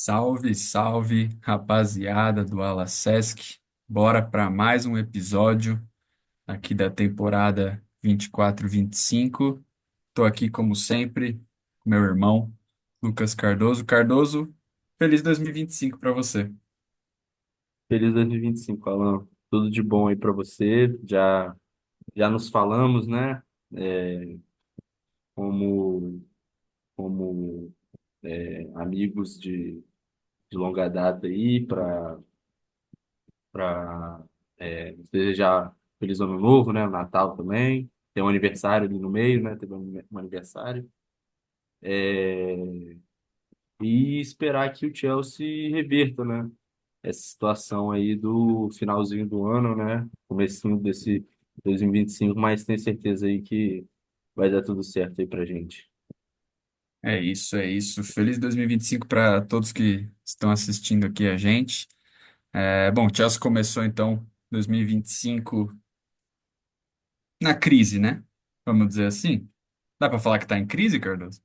Salve, salve, rapaziada do Ala Sesc. Bora para mais um episódio aqui da temporada 24-25. Tô aqui, como sempre, com meu irmão, Lucas Cardoso. Cardoso, feliz 2025 para você. Feliz 2025, Alan. Tudo de bom aí para você. Já nos falamos, né? É, como como amigos de longa data aí para desejar feliz ano novo, né? Natal também. Tem um aniversário ali no meio, né? Teve um aniversário. É, e esperar que o Chelsea reverta, né? Essa situação aí do finalzinho do ano, né? Comecinho desse 2025, mas tenho certeza aí que vai dar tudo certo aí pra gente. É isso, é isso. Feliz 2025 para todos que estão assistindo aqui a gente. Bom, o Chelsea começou então 2025 na crise, né? Vamos dizer assim. Dá para falar que tá em crise, Cardoso?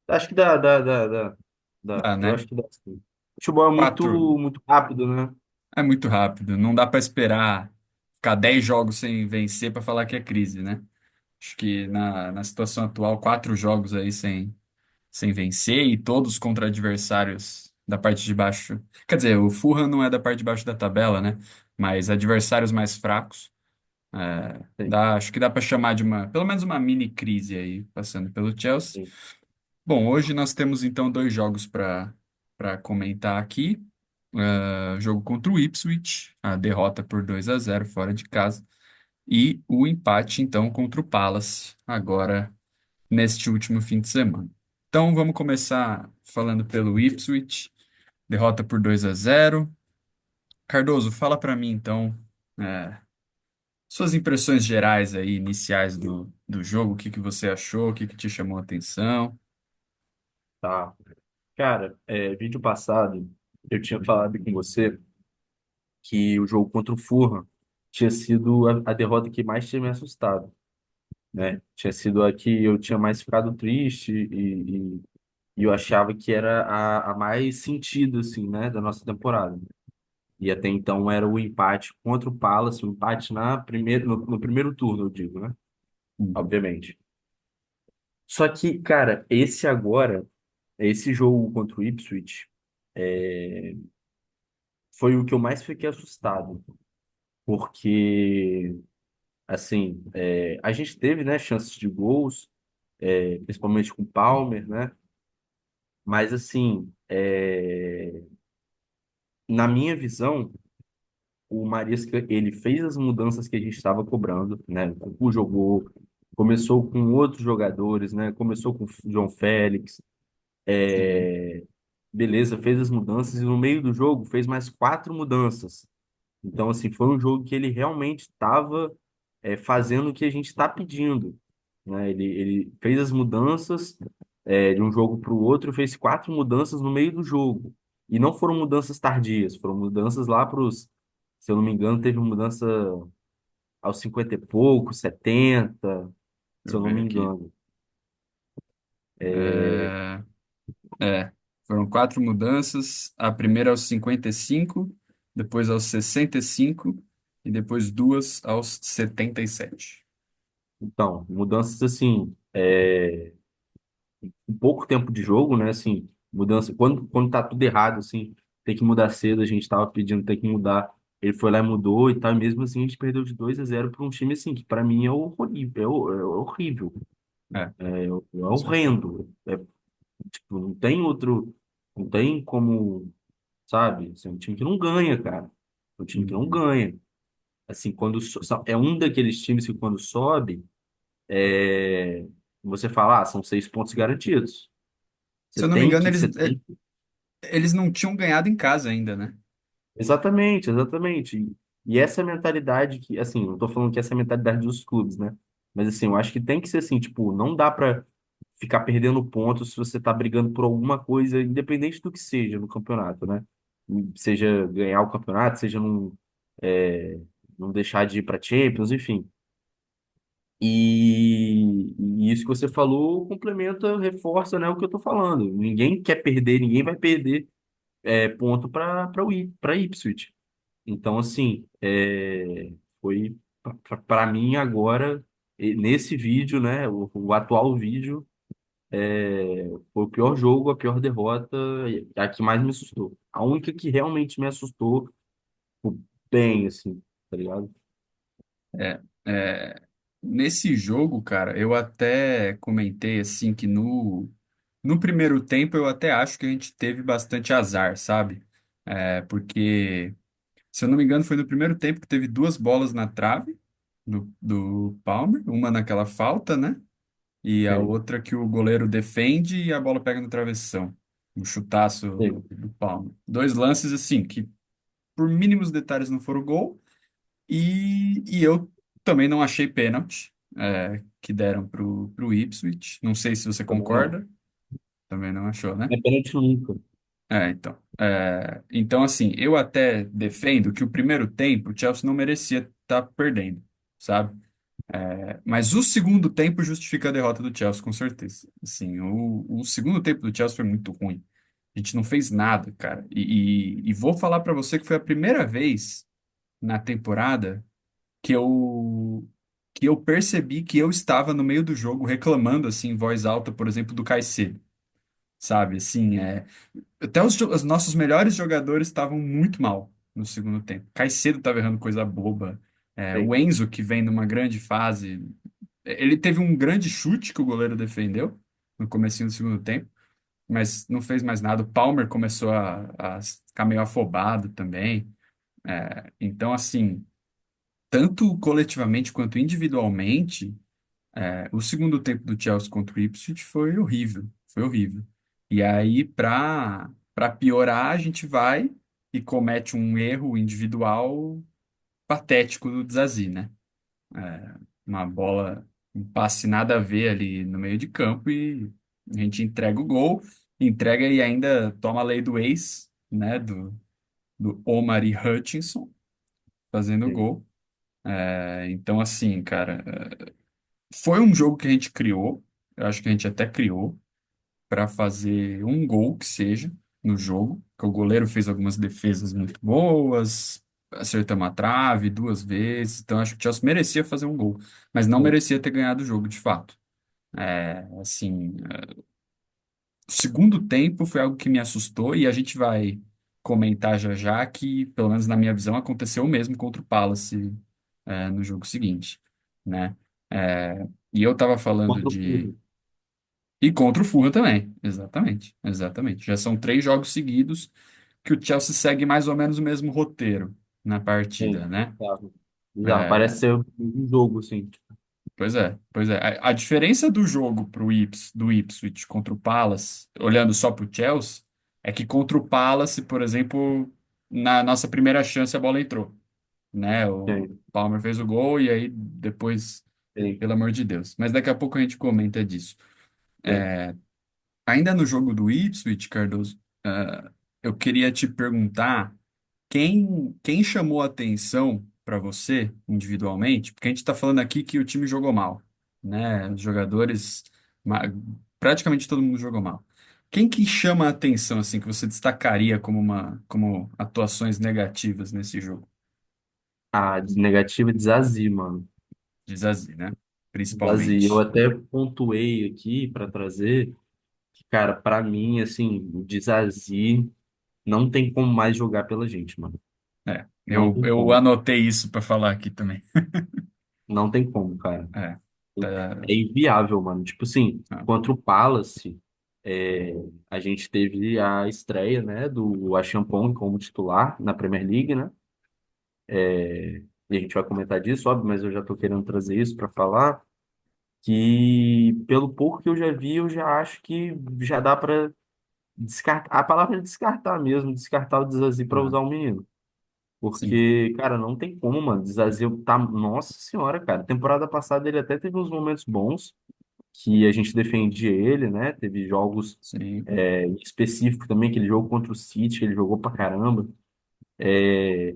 Acho que dá. Dá, Eu né? acho que dá sim. Futebol é Quatro. muito rápido, né? É muito rápido. Não dá para esperar ficar 10 jogos sem vencer para falar que é crise, né? Acho que na situação atual, 4 jogos aí sem vencer e todos contra adversários da parte de baixo. Quer dizer, o Fulham não é da parte de baixo da tabela, né? Mas adversários mais fracos. Sim, Acho que dá para chamar de pelo menos uma mini crise aí, passando pelo Chelsea. sim. Bom, hoje nós temos então dois jogos para comentar aqui. Jogo contra o Ipswich, a derrota por 2-0 fora de casa, e o empate então contra o Palace, agora neste último fim de semana. Então vamos começar falando pelo Ipswich, derrota por 2-0. Cardoso, fala para mim então, é, suas impressões gerais aí, iniciais do jogo, o que que você achou, o que que te chamou a atenção. Tá. Cara, vídeo passado eu tinha falado com você que o jogo contra o Fulham tinha sido a derrota que mais tinha me assustado, né? Tinha sido a que eu tinha mais ficado triste e eu achava que era a mais sentido, assim, né, da nossa temporada. E até então era o empate contra o Palace, o empate no primeiro turno, eu digo, né? Uhum. Obviamente. Só que, cara, esse jogo contra o Ipswich, é, foi o que eu mais fiquei assustado. Porque, assim, a gente teve, né, chances de gols, principalmente com o Palmer, né? Mas, assim, na minha visão, o Maresca, ele fez as mudanças que a gente estava cobrando, né? O Cucu jogou, começou com outros jogadores, né? Começou com o João Félix, Sim. beleza, fez as mudanças e no meio do jogo fez mais quatro mudanças. Então, assim, foi um jogo que ele realmente estava fazendo o que a gente está pedindo, né? Ele fez as mudanças de um jogo para o outro, fez quatro mudanças no meio do jogo. E não foram mudanças tardias, foram mudanças lá para os, se eu não me engano, teve mudança aos 50 e pouco, 70, Deixa se eu eu não ver me aqui. engano. É, Foram 4 mudanças. A primeira aos 55, depois aos 65 e depois duas aos 77. Então, mudanças assim, com pouco tempo de jogo, né? Assim, mudança, quando tá tudo errado, assim, tem que mudar cedo, a gente tava pedindo, tem que mudar. Ele foi lá e mudou e tal, e mesmo assim a gente perdeu de 2-0 para um time assim, que para mim é horrível, é horrível, É, é com certeza. horrendo. Tipo, não tem outro, não tem como, sabe? Assim, é um time que não ganha, cara. É um time que não Uhum. ganha. Assim, é um daqueles times que quando sobe, é, você fala, são 6 pontos garantidos. Se eu não me engano, Você tem. eles não tinham ganhado em casa ainda, né? Exatamente, exatamente. E essa mentalidade que, assim, não tô falando que essa é a mentalidade dos clubes, né? Mas assim, eu acho que tem que ser assim, tipo, não dá pra ficar perdendo pontos se você tá brigando por alguma coisa, independente do que seja no campeonato, né? Seja ganhar o campeonato, seja é, não deixar de ir pra Champions, enfim. E isso que você falou complementa, reforça, né, o que eu tô falando. Ninguém quer perder, ninguém vai perder. ponto para Ipswich. Então, assim, foi para mim agora, nesse vídeo, né, o atual vídeo, foi o pior jogo, a pior derrota, a que mais me assustou. A única que realmente me assustou, tipo, bem, assim, tá ligado? É, é, nesse jogo, cara, eu até comentei assim que no primeiro tempo eu até acho que a gente teve bastante azar, sabe? Porque, se eu não me engano, foi no primeiro tempo que teve duas bolas na trave do Palmer, uma naquela falta, né? E a Sim, outra que o goleiro defende e a bola pega no travessão. Um chutaço sim, do Palmer. Dois lances assim que, por mínimos detalhes, não foram gol. E eu também não achei pênalti que deram pro Ipswich. Não sei se você também não. concorda. Também não achou, né? Não é pênalti nunca. Então. Então, assim, eu até defendo que o primeiro tempo o Chelsea não merecia estar perdendo, sabe? Mas o segundo tempo justifica a derrota do Chelsea, com certeza. Assim, o segundo tempo do Chelsea foi muito ruim. A gente não fez nada, cara. E vou falar pra você que foi a primeira vez na temporada que eu percebi que eu estava no meio do jogo reclamando assim em voz alta, por exemplo, do Caicedo, sabe? Assim, até os nossos melhores jogadores estavam muito mal no segundo tempo. Caicedo estava errando coisa boba. O Sim, Enzo, que vem numa grande fase, ele teve um grande chute que o goleiro defendeu no comecinho do segundo tempo, mas não fez mais nada. O Palmer começou a ficar meio afobado também. Então, assim, tanto coletivamente quanto individualmente, o segundo tempo do Chelsea contra o Ipswich foi horrível, foi horrível. E aí, para piorar, a gente vai e comete um erro individual patético do Zazi, né? Uma bola, um passe nada a ver ali no meio de campo e a gente entrega o gol, entrega e ainda toma a lei do ex, né? Do Omari Hutchinson fazendo o sim. gol. Então, assim, cara, foi um jogo que a gente criou, eu acho que a gente até criou, para fazer um gol que seja no jogo, que o goleiro fez algumas defesas muito boas, acertamos a trave duas vezes, então acho que o Chelsea merecia fazer um gol, mas não Sim. merecia ter ganhado o jogo de fato. Assim, o segundo tempo foi algo que me assustou e a gente vai comentar já já que, pelo menos na minha visão, aconteceu o mesmo contra o Palace, no jogo seguinte, né? E eu tava falando Contra o de Fulham. E contra o Fulham também, exatamente, exatamente. Já são três jogos seguidos que o Chelsea segue mais ou menos o mesmo roteiro na partida, Sim, né? tá. Já, É, parece ser um jogo, assim. pois é, pois é. A diferença do jogo do Ipswich contra o Palace, olhando só para o Chelsea, é que contra o Palace, por exemplo, na nossa primeira chance a bola entrou, né? O Sim, Palmer fez o gol e aí depois, sim, pelo amor de Deus. Mas daqui a pouco a gente comenta disso. sim. Ainda no jogo do Ipswich, Cardoso, eu queria te perguntar quem chamou a atenção para você individualmente, porque a gente está falando aqui que o time jogou mal, né? Os jogadores, ma- praticamente todo mundo jogou mal. Quem que chama a atenção, assim, que você destacaria como atuações negativas nesse jogo? A negativa de Zazi, mano. Diz assim, né? Zazi. Eu Principalmente. até pontuei aqui para trazer que, cara, para mim, assim, o de Zazi não tem como mais jogar pela gente, mano. Não Eu, tem eu como. anotei isso para falar aqui também. Não tem como, cara. É, tá, É inviável, mano. Tipo assim, ah, contra o Palace, é, a gente teve a estreia, né, do Achampong como titular na Premier League, né? E a gente vai comentar disso, óbvio, mas eu já tô querendo trazer isso para falar que, pelo pouco que eu já vi, eu já acho que já dá para descartar. A palavra é descartar mesmo, descartar o Desazi para ah, usar o menino. sim, Porque, cara, não tem como, mano. Desazi tá. Nossa senhora, cara. Temporada passada ele até teve uns momentos bons que a gente defendia ele, né? Teve jogos sim. específicos também, aquele jogo contra o City, que ele jogou pra caramba.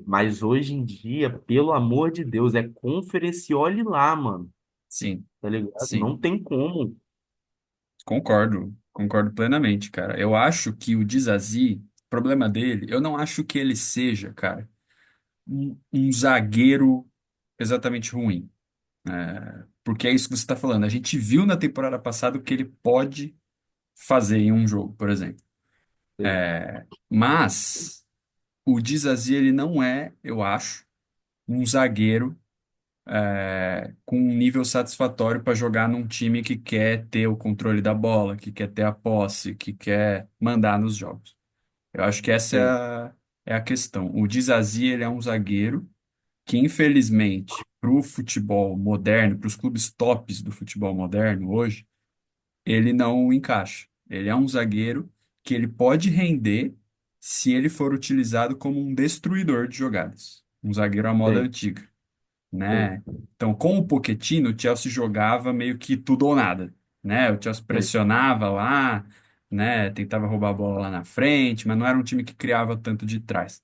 Mas hoje em dia, pelo amor de Deus, é conference e olhe lá, mano. Sim, Tá ligado? sim, Não tem como. concordo plenamente, cara. Eu acho que o Disasi, problema dele, eu não acho que ele seja, cara, um zagueiro exatamente ruim. Porque é isso que você está falando. A gente viu na temporada passada o que ele pode fazer em um jogo, por exemplo. Sim, Mas o Disasi, ele não é, eu acho, um zagueiro com um nível satisfatório para jogar num time que quer ter o controle da bola, que quer ter a posse, que quer mandar nos jogos. Eu acho que essa sim, é a questão. O Disasi, ele é um zagueiro que, infelizmente, para o futebol moderno, para os clubes tops do futebol moderno hoje, ele não encaixa. Ele é um zagueiro que ele pode render se ele for utilizado como um destruidor de jogadas. Um zagueiro à moda sim, antiga, sim, né? Então, com o Pochettino, o Chelsea jogava meio que tudo ou nada, né? O Chelsea sim, pressionava lá, né? Tentava roubar a bola lá na frente, mas não era um time que criava tanto de trás.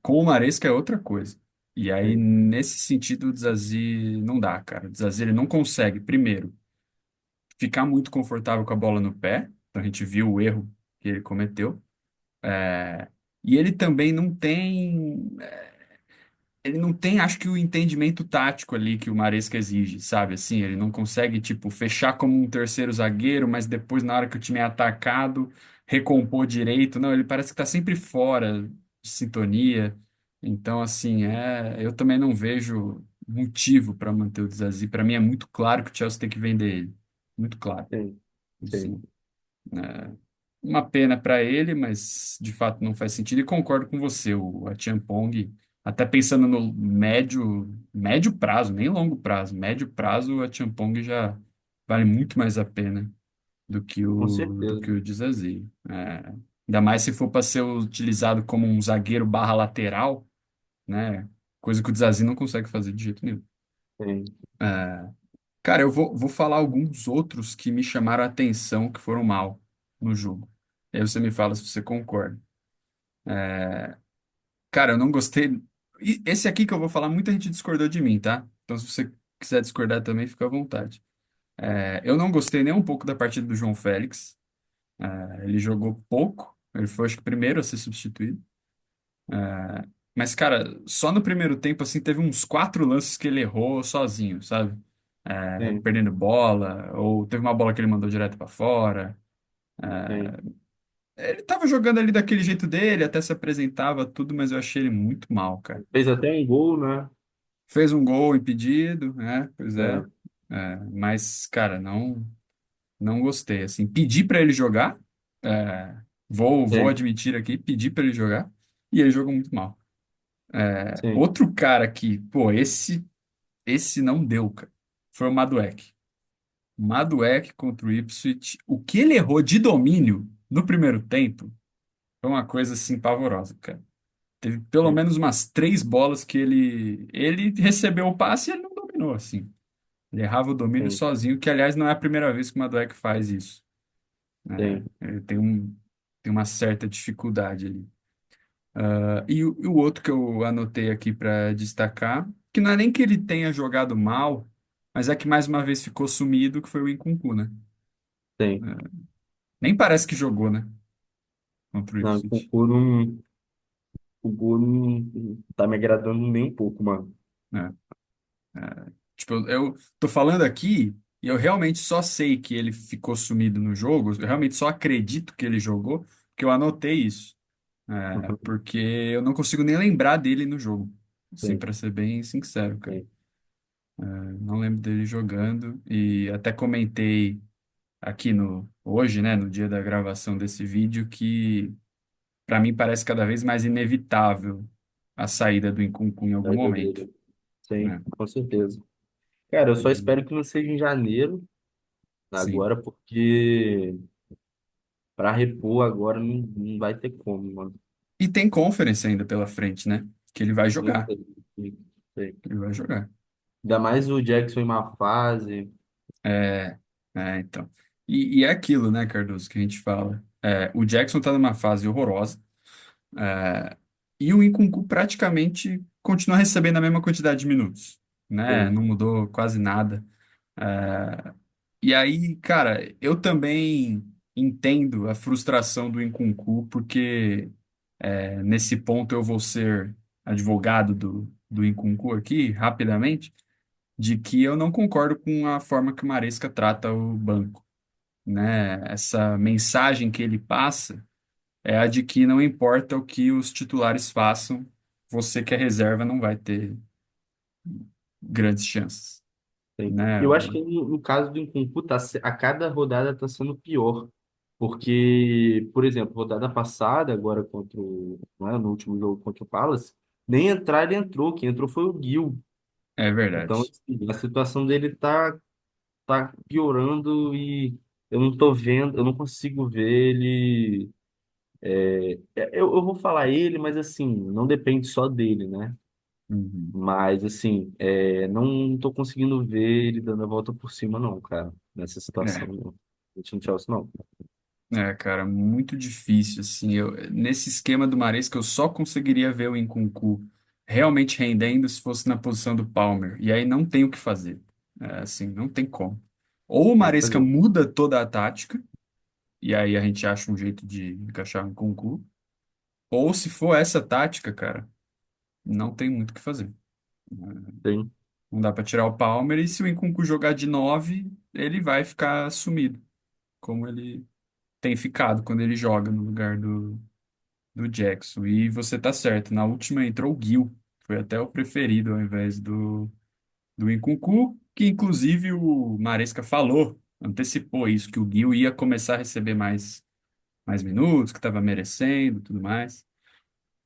Com o Maresca é outra coisa. E aí, sim, nesse sentido, o Disasi não dá, cara. O Disasi ele não consegue, primeiro, ficar muito confortável com a bola no pé. Então, a gente viu o erro que ele cometeu. E ele também não tem. Ele não tem, acho que, o entendimento tático ali que o Maresca exige, sabe? Assim, ele não consegue, tipo, fechar como um terceiro zagueiro, mas depois, na hora que o time é atacado, recompor direito. Não, ele parece que tá sempre fora de sintonia. Então, assim, eu também não vejo motivo para manter o Disasi. Para mim é muito claro que o Chelsea tem que vender ele. Muito claro. sim, sim, Assim, é uma pena para ele, mas de fato não faz sentido. E concordo com você, o a Champong, até pensando no médio prazo, nem longo prazo, médio prazo, a Champong já vale muito mais a pena com do certeza. que o Disasi. Ainda mais se for para ser utilizado como um zagueiro barra lateral, né? Coisa que o Disasi não consegue fazer de jeito nenhum. Sim, Cara, eu vou falar alguns outros que me chamaram a atenção que foram mal no jogo. E aí você me fala se você concorda. Cara, eu não gostei. E esse aqui que eu vou falar, muita gente discordou de mim, tá? Então, se você quiser discordar também, fica à vontade. Eu não gostei nem um pouco da partida do João Félix. Ele jogou pouco. Ele foi, acho que, o primeiro a ser substituído. Mas, cara, só no primeiro tempo, assim, teve uns 4 lances que ele errou sozinho, sabe? sim, Perdendo bola, ou teve uma bola que ele mandou direto pra fora. sim. Ele tava jogando ali daquele jeito dele, até se apresentava tudo, mas eu achei ele muito mal, cara. Fez até um gol, né? Fez um gol impedido, né? Pois é. É, Mas, cara, não gostei. Assim, pedi pra ele jogar, vou sim, admitir aqui, pedi pra ele jogar, e ele jogou muito mal. sim, Outro cara que, pô, esse não deu, cara, foi o Madueke. Madueke contra o Ipswich. O que ele errou de domínio no primeiro tempo foi uma coisa assim pavorosa, cara. Teve pelo sim, menos umas 3 bolas que ele recebeu o passe e ele não dominou, assim. Ele errava o domínio sim, sozinho, que aliás não é a primeira vez que o Madueke faz isso. sim, Ele tem uma certa dificuldade ali. E o outro que eu anotei aqui para destacar, que não é nem que ele tenha jogado mal, mas é que mais uma vez ficou sumido, que foi o Nkunku, né? sim. Nem parece que jogou, né? Contra o Não, Ipswich. o gol não tá me agradando nem um pouco, mano. É. Tipo, eu tô falando aqui e eu realmente só sei que ele ficou sumido no jogo, eu realmente só acredito que ele jogou, porque eu anotei isso. Porque eu não consigo nem lembrar dele no jogo. Assim, Sim, para ser bem sincero, cara. sim, Não lembro dele jogando e até comentei aqui no hoje, né, no dia da gravação desse vídeo, que para mim parece cada vez mais inevitável a saída do Nkunku em algum saída momento, dele. Sim, né? com certeza. Cara, eu só E- espero que não seja em janeiro, sim. agora, porque para repor agora não vai ter como, mano. E tem Conference ainda pela frente, né? Que ele vai Eu jogar. sei, sei. Ele vai jogar. Ainda mais o Jackson em uma fase. É, então. E é aquilo, né, Cardoso, que a gente fala. O Jackson tá numa fase horrorosa. E o Nkunku praticamente continua recebendo a mesma quantidade de minutos, né? Sim, Não mudou quase nada. É, e aí, cara, eu também. entendo a frustração do Nkunku, porque nesse ponto eu vou ser advogado do Nkunku aqui, rapidamente, de que eu não concordo com a forma que o Maresca trata o banco, né? Essa mensagem que ele passa é a de que não importa o que os titulares façam, você que é reserva não vai ter grandes chances, Sim. né? Eu acho que no caso do Nkunku, a cada rodada está sendo pior. Porque, por exemplo, rodada passada, agora contra né, no último jogo contra o Palace, nem entrar ele entrou. Quem entrou foi o Gil. É Então, verdade. assim, a situação dele tá piorando e eu não tô vendo, eu não consigo ver ele. Eu vou falar ele, mas assim, não depende só dele, né? Uhum. Mas assim, não tô conseguindo ver ele dando a volta por cima, não, cara, nessa situação, É. não. No time Chelsea, não. É, cara, muito difícil, assim, nesse esquema do Maresca eu só conseguiria ver o Nkunku realmente rendendo se fosse na posição do Palmer, e aí não tem o que fazer, assim, não tem como. Ou o Tem que Maresca fazer. muda toda a tática, e aí a gente acha um jeito de encaixar o Nkunku, ou se for essa tática, cara, não tem muito o que fazer. Tem, Não dá pra tirar o Palmer, e se o Nkunku jogar de 9 ele vai ficar sumido, como ele tem ficado quando ele joga no lugar do Jackson. E você tá certo, na última entrou o Gil, foi até o preferido ao invés do Nkunku, que inclusive o Maresca falou, antecipou isso, que o Gil ia começar a receber mais minutos, que estava merecendo, e tudo mais.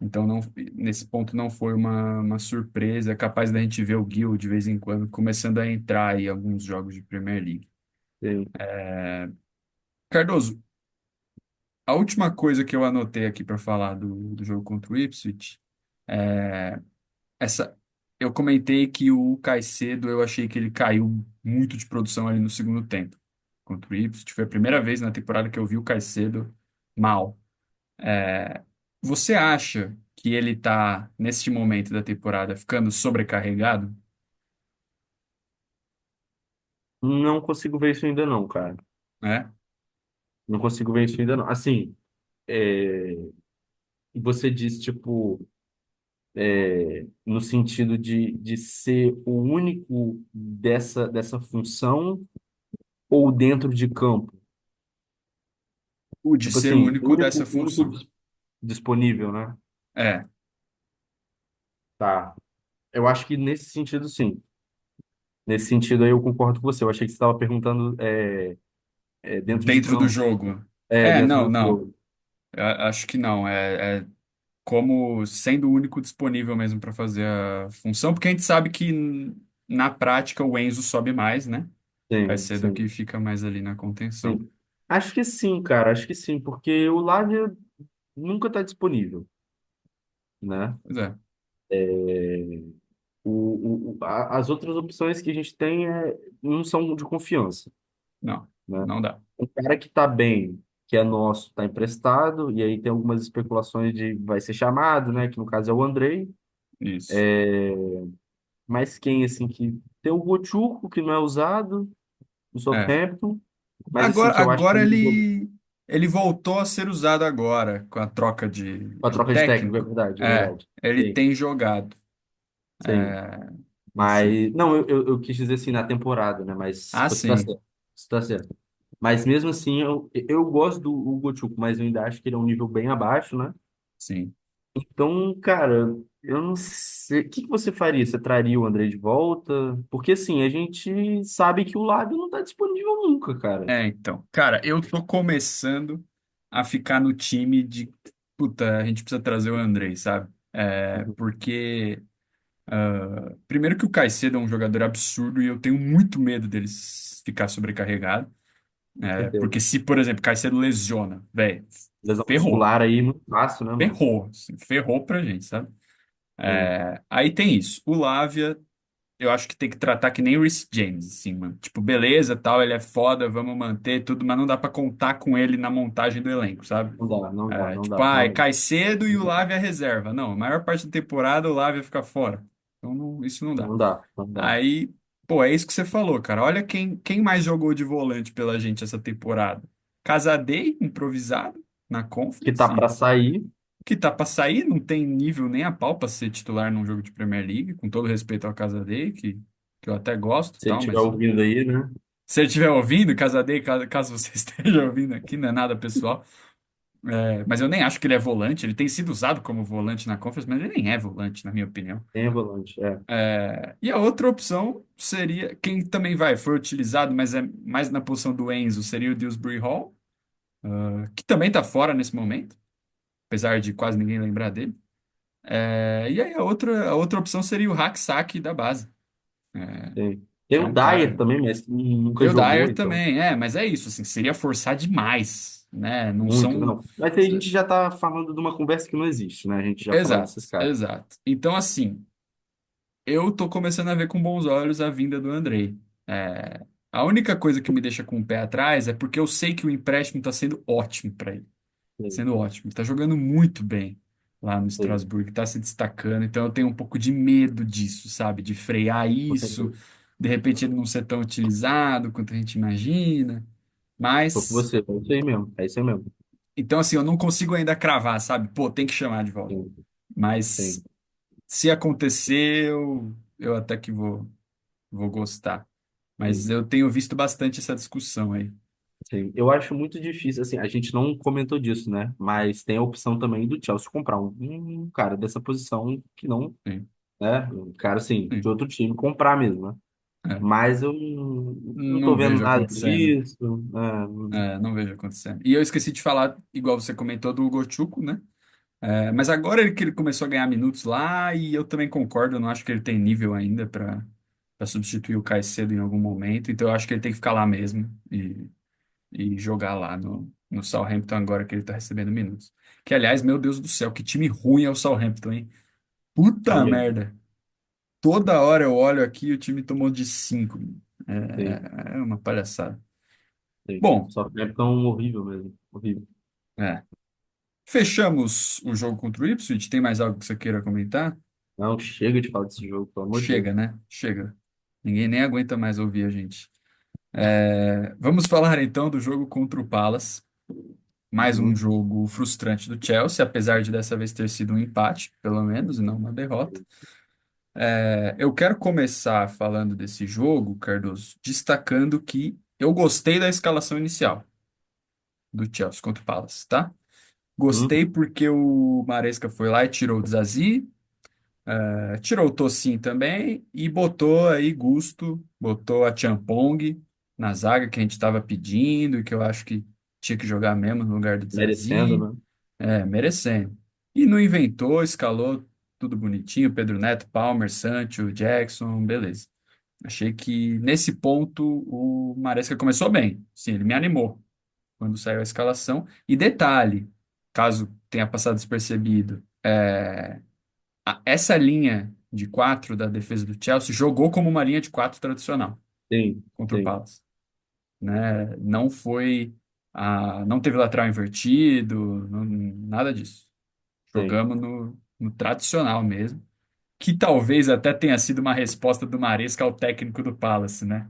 Então, não, nesse ponto não foi uma surpresa, é capaz da gente ver o Gil de vez em quando começando a entrar em alguns jogos de Premier League. tem. Cardoso, a última coisa que eu anotei aqui para falar do jogo contra o Ipswich é essa. Eu comentei que o Caicedo, eu achei que ele caiu muito de produção ali no segundo tempo contra o Ipswich. Foi a primeira vez na temporada que eu vi o Caicedo mal. É, Você acha que ele tá, neste momento da temporada, ficando sobrecarregado? Não consigo ver isso ainda não, cara. Né? Não consigo ver isso ainda não. Assim, você disse, tipo, no sentido de ser o único dessa função ou dentro de campo? O de Tipo ser o assim, único dessa único função. disponível, né? É, Tá. Eu acho que nesse sentido, sim. Nesse sentido aí eu concordo com você. Eu achei que você estava perguntando dentro de dentro do campo. jogo. É, É, dentro não, do não. jogo. Acho que não. É como sendo o único disponível mesmo para fazer a função, porque a gente sabe que na prática o Enzo sobe mais, né? Sim, Caicedo sim, que fica mais ali na contenção. sim. Acho que sim, cara. Acho que sim, porque o Lavia nunca está disponível, né? Pois é, As outras opções que a gente tem não são de confiança, não, né? não dá. Um cara que está bem, que é nosso, está emprestado, e aí tem algumas especulações de vai ser chamado, né? Que no caso é o Andrei. Isso. Mas quem, assim, que tem o Gotchuco, que não é usado, no É. Southampton, mas assim, Agora, que eu acho que agora ele voltou a ser usado agora com a troca com a de troca de técnico, é técnico. verdade, é É, verdade. ele Sim, tem jogado. sim. Assim. Mas, não, eu quis dizer assim, na temporada, né? Mas Ah, você tá sim, certo, você tá certo. Mas mesmo assim, eu gosto do Hugo Chuk, mas eu ainda acho que ele é um nível bem abaixo, né? sim. Então, cara, eu não sei. O que que você faria? Você traria o André de volta? Porque assim, a gente sabe que o Lábio não tá disponível nunca, cara. Então. Cara, eu tô começando a ficar no time de. Puta, a gente precisa trazer o Andrei, sabe? Uhum, Porque. Primeiro que o Caicedo é um jogador absurdo e eu tenho muito medo dele ficar sobrecarregado. com certeza. Porque se, por exemplo, Caicedo lesiona, velho, Lesão ferrou. muscular aí, muito fácil, né, mano? Ferrou. Assim, ferrou pra gente, sabe? Sim, Aí tem isso. O Lavia, eu acho que tem que tratar que nem o Reece James, assim, mano. Tipo, beleza, tal, ele é foda, vamos manter tudo, mas não dá pra contar com ele na montagem do elenco, sabe? não dá, não dá, não Tipo, dá. Não, Caicedo e o Lavia é reserva. Não, a maior parte da temporada o Lavia fica fora. Então, isso não dá. não dá, não dá. Aí, pô, é isso que você falou, cara. Olha quem mais jogou de volante pela gente essa temporada. Casadei, improvisado, na Que tá Conference, para sair. que tá pra sair, não tem nível nem a pau pra ser titular num jogo de Premier League, com todo respeito ao Casadei, que eu até gosto, e Se ele tal, estiver mas ouvindo aí, né? se ele estiver ouvindo, Casadei, caso você esteja ouvindo aqui, não é nada pessoal, mas eu nem acho que ele é volante, ele tem sido usado como volante na Conference, mas ele nem é volante, na minha opinião. Tem volante, é. E a outra opção seria, quem também foi utilizado, mas é mais na posição do Enzo, seria o Dewsbury Hall, que também está fora nesse momento, apesar de quase ninguém lembrar dele. E aí a outra opção seria o Hack-Sack da base, é, Tem. Tem que é o um Dyer cara. também, mas que nunca E o jogou, Dyer então. também, mas é isso, assim, seria forçar demais, né? Não Muito, são. não. Mas aí a gente já tá falando de uma conversa que não existe, né? A gente já fala Exato, desses caras. exato. Então, assim, eu tô começando a ver com bons olhos a vinda do Andrei. A única coisa que me deixa com o pé atrás é porque eu sei que o empréstimo está sendo ótimo para ele. Sim, Sendo ótimo. Está jogando muito bem lá no sim, Strasbourg, está se destacando. Então eu tenho um pouco de medo disso, sabe? De frear com isso, certeza. de repente ele não ser tão utilizado quanto a gente imagina. Tô com Mas, você, é isso aí mesmo. É isso aí mesmo. então assim, eu não consigo ainda cravar, sabe? Pô, tem que chamar de volta. Sim, Mas sim, se acontecer, eu até que vou gostar. Mas sim, eu tenho visto bastante essa discussão aí. sim. Eu acho muito difícil, assim, a gente não comentou disso, né? Mas tem a opção também do Chelsea comprar um cara dessa posição que não, Sim, né? Um cara, assim, de sim. outro time, comprar mesmo, né? É. Mas eu não tô Não vendo vejo nada acontecendo. disso, né? Não vejo acontecendo. E eu esqueci de falar, igual você comentou, do Gochuco, né? Mas agora que ele começou a ganhar minutos lá, e eu também concordo, eu não acho que ele tem nível ainda para substituir o Caicedo em algum momento, então eu acho que ele tem que ficar lá mesmo e jogar lá no Southampton agora que ele tá recebendo minutos. Que, aliás, meu Deus do céu, que time ruim é o Southampton, hein? É Puta mesmo. merda! Toda hora eu olho aqui e o time tomou de 5. Sim, É uma palhaçada. sim. Bom, Só que é tão horrível mesmo. Horrível. é. Fechamos o jogo contra o Ipswich. Tem mais algo que você queira comentar? Não, chega de falar desse jogo, pelo amor de Deus. Chega, né? Chega. Ninguém nem aguenta mais ouvir a gente. Vamos falar então do jogo contra o Palace. Mais um Uhum. jogo frustrante do Chelsea, apesar de dessa vez ter sido um empate, pelo menos, e não uma derrota. Eu quero começar falando desse jogo, Cardoso, destacando que eu gostei da escalação inicial do Chelsea contra o Palace, tá? Gostei Uhum. porque o Maresca foi lá e tirou o Zazi. Tirou o Tosin também e botou aí Gusto, botou a Champong na zaga que a gente estava pedindo e que eu acho que tinha que jogar mesmo no lugar do Merecendo, Zazi, né? merecendo. E não inventou, escalou tudo bonitinho, Pedro Neto, Palmer, Sancho, Jackson, beleza. Achei que nesse ponto o Maresca começou bem, sim, ele me animou quando saiu a escalação. E detalhe, caso tenha passado despercebido, essa linha de quatro da defesa do Chelsea jogou como uma linha de quatro tradicional Sim, contra o sim, Palace, né? Não foi não teve lateral invertido, nada disso. sim. Jogamos no tradicional mesmo, que talvez até tenha sido uma resposta do Maresca ao técnico do Palace, né?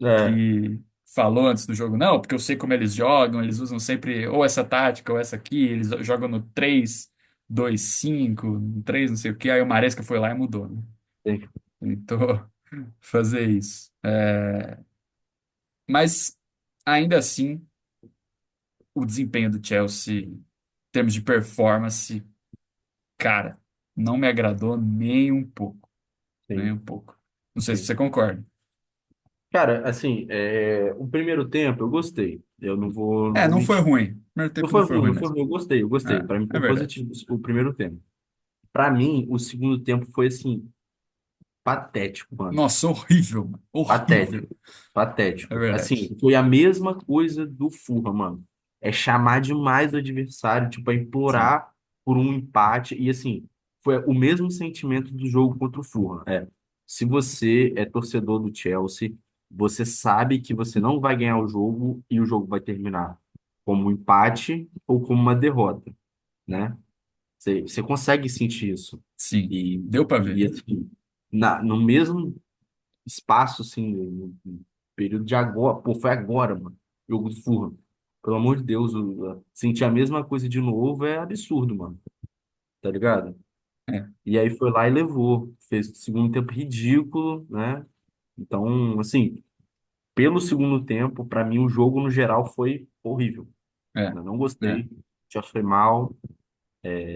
É, Que falou antes do jogo, não, porque eu sei como eles jogam, eles usam sempre ou essa tática ou essa aqui, eles jogam no 3-2-5, no 3 não sei o que, aí o Maresca foi lá e mudou, né? sim. Tentou fazer isso. Mas, ainda assim, o desempenho do Chelsea, em termos de performance, cara, não me agradou nem um pouco, nem Sim, um pouco. Não sei se sim. você concorda. Cara, assim, o primeiro tempo eu gostei. Eu não vou Não foi mentir. ruim. Primeiro Não tempo não foi foi ruim, ruim não foi mesmo. ruim. Eu gostei, eu gostei. Para mim É foi verdade. positivo o primeiro tempo. Para mim, o segundo tempo foi, assim, patético, mano. Nossa, horrível, mano. Horrível. Patético. É Patético. verdade. Assim, foi a mesma coisa do Fulham, mano. É chamar demais o adversário, tipo, é Sim, implorar por um empate. E, assim, foi o mesmo sentimento do jogo contra o Fulham. Se você é torcedor do Chelsea, você sabe que você não vai ganhar o jogo e o jogo vai terminar como um empate ou como uma derrota, né? Você consegue sentir isso. sim. E, Deu pra e ver. assim, no mesmo espaço, assim, no período de agora. Pô, foi agora, mano. Jogo do Fulham. pelo amor de Deus, sentir a mesma coisa de novo é absurdo, mano. Tá ligado? É, E aí foi lá e levou. Fez o segundo tempo ridículo, né? Então, assim, pelo segundo tempo, pra mim o jogo no geral foi horrível. é, Eu não é, gostei, já foi mal.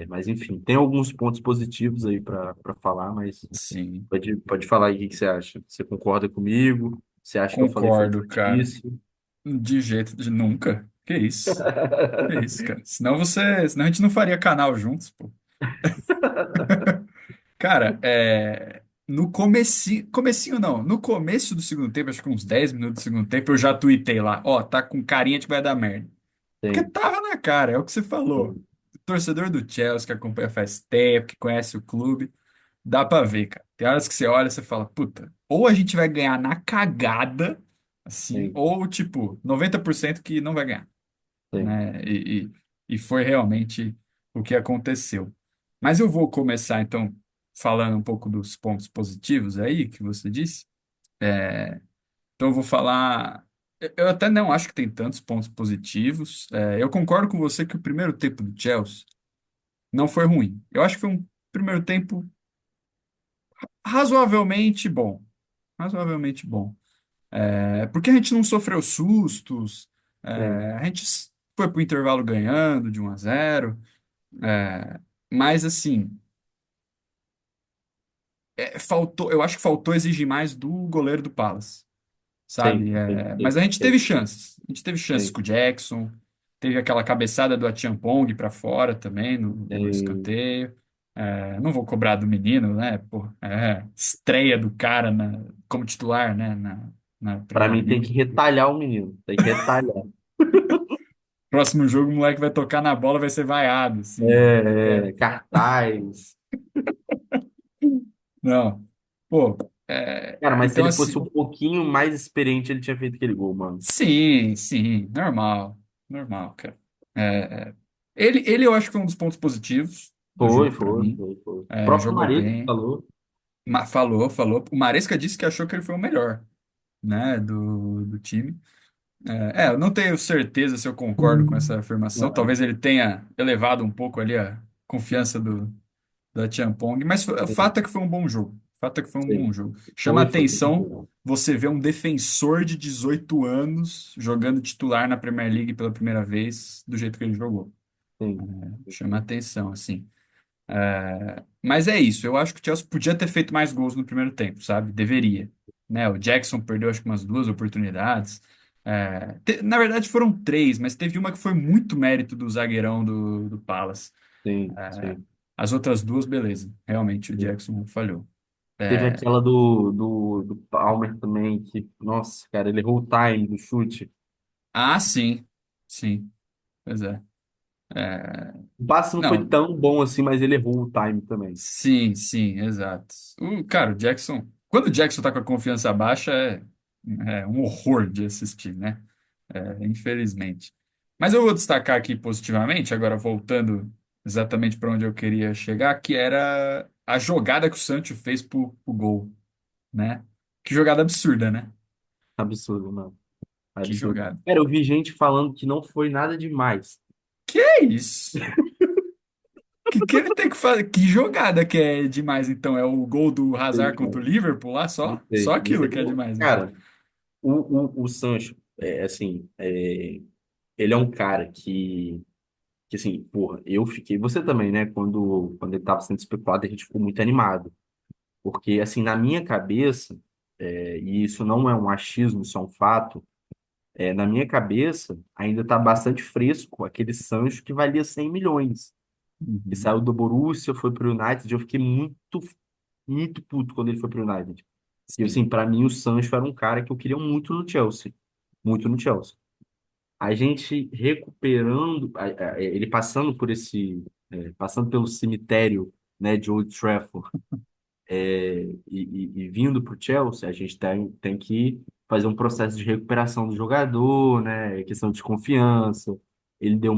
Mas enfim, tem alguns pontos positivos aí pra falar, mas sim. pode falar aí o que que você acha. Você concorda comigo? Você acha que eu falei foi Concordo, cara. difícil? De jeito de nunca. Que isso? Que isso, cara? Senão a gente não faria canal juntos, pô. Cara, comecinho não, no começo do segundo tempo, acho que uns 10 minutos do segundo tempo, eu já tuitei lá, ó, tá com carinha de que vai dar merda. Porque Sim, tava na cara, é o que você falou. sim, O torcedor do Chelsea que acompanha faz tempo, que conhece o clube, dá pra ver, cara. Tem horas que você olha e você fala, puta, ou a gente vai ganhar na cagada, assim, sim, ou tipo, 90% que não vai ganhar, sim. né? E foi realmente o que aconteceu. Mas eu vou começar, então, falando um pouco dos pontos positivos aí que você disse. Então, eu vou falar. Eu até não acho que tem tantos pontos positivos. Eu concordo com você que o primeiro tempo do Chelsea não foi ruim. Eu acho que foi um primeiro tempo razoavelmente bom. Razoavelmente bom. Porque a gente não sofreu sustos, Sim, a gente foi para o intervalo ganhando de 1-0. Mas assim, eu acho que faltou exigir mais do goleiro do Palace, sim, sabe? sim, Mas sim, a gente teve sim, chances. A gente teve chances sim. com o Jackson, teve aquela cabeçada do Achiampong para fora também no Sim. escanteio. Não vou cobrar do menino, né? Pô, estreia do cara como titular, né? Na Pra Premier mim tem que League. retalhar o menino, tem que retalhar. Próximo jogo, o moleque vai tocar na bola, vai ser vaiado, assim. Cartaz. Não. Pô, Cara, mas se então ele fosse assim. um pouquinho mais experiente, ele tinha feito aquele gol, mano. Sim, sim, normal, normal, cara. É, é. Ele eu acho que foi um dos pontos positivos do Foi, jogo pra foi, mim. foi, foi. O próprio Jogou Mareca bem. falou. Falou. O Maresca disse que achou que ele foi o melhor, né, do time. Eu não tenho certeza se eu concordo com essa afirmação. Não, Talvez ele tenha elevado um pouco ali a confiança da Champong, mas o sim, fato é que foi um bom jogo. O fato é que foi um bom sim. jogo. Chama Foi, foi. atenção você ver um defensor de 18 anos jogando titular na Premier League pela primeira vez, do jeito que ele jogou. Sim, Chama atenção, assim. Mas é isso, eu acho que o Chelsea podia ter feito mais gols no primeiro tempo, sabe? Deveria. Né? O Jackson perdeu acho que umas duas oportunidades. Na verdade foram três, mas teve uma que foi muito mérito do zagueirão do Palace. sim, sim, As outras duas, beleza. Realmente, o sim. Jackson falhou. Teve É, aquela do Palmer também, que, nossa, cara, ele errou o time do chute. sim. Sim, pois é. É, O passe não foi Não, tão bom assim, mas ele errou o time também. sim, exato. Cara, o Jackson... Quando o Jackson tá com a confiança baixa, é um horror de assistir, né? Infelizmente. Mas eu vou destacar aqui positivamente, agora voltando exatamente para onde eu queria chegar, que era a jogada que o Sancho fez pro gol, né? Que jogada absurda, né? Absurdo, mano. Que Absurdo. jogada. Cara, eu vi gente falando que não foi nada demais. Que é isso? Que ele tem que fazer? Que jogada que é demais, então? É o gol do Sei, Hazard contra cara. o Liverpool lá Não só? Só sei, não aquilo sei. que é demais, então. Cara, o Sancho, assim, ele é um cara que, assim, porra, eu fiquei, você também, né, quando ele tava sendo especulado, a gente ficou muito animado, porque, assim, na minha cabeça, e isso não é um achismo, isso é um fato, na minha cabeça, ainda tá bastante fresco aquele Sancho que valia 100 milhões, que Uhum. saiu do Borussia, foi pro United, eu fiquei muito puto quando ele foi pro United. E, Sim. assim, para mim, o Sancho era um cara que eu queria muito no Chelsea, muito no Chelsea. A gente recuperando, ele passando por passando pelo cemitério, né, de Old Trafford, e vindo para o Chelsea, a gente tem que fazer um processo de recuperação do jogador, né, questão de confiança. Ele deu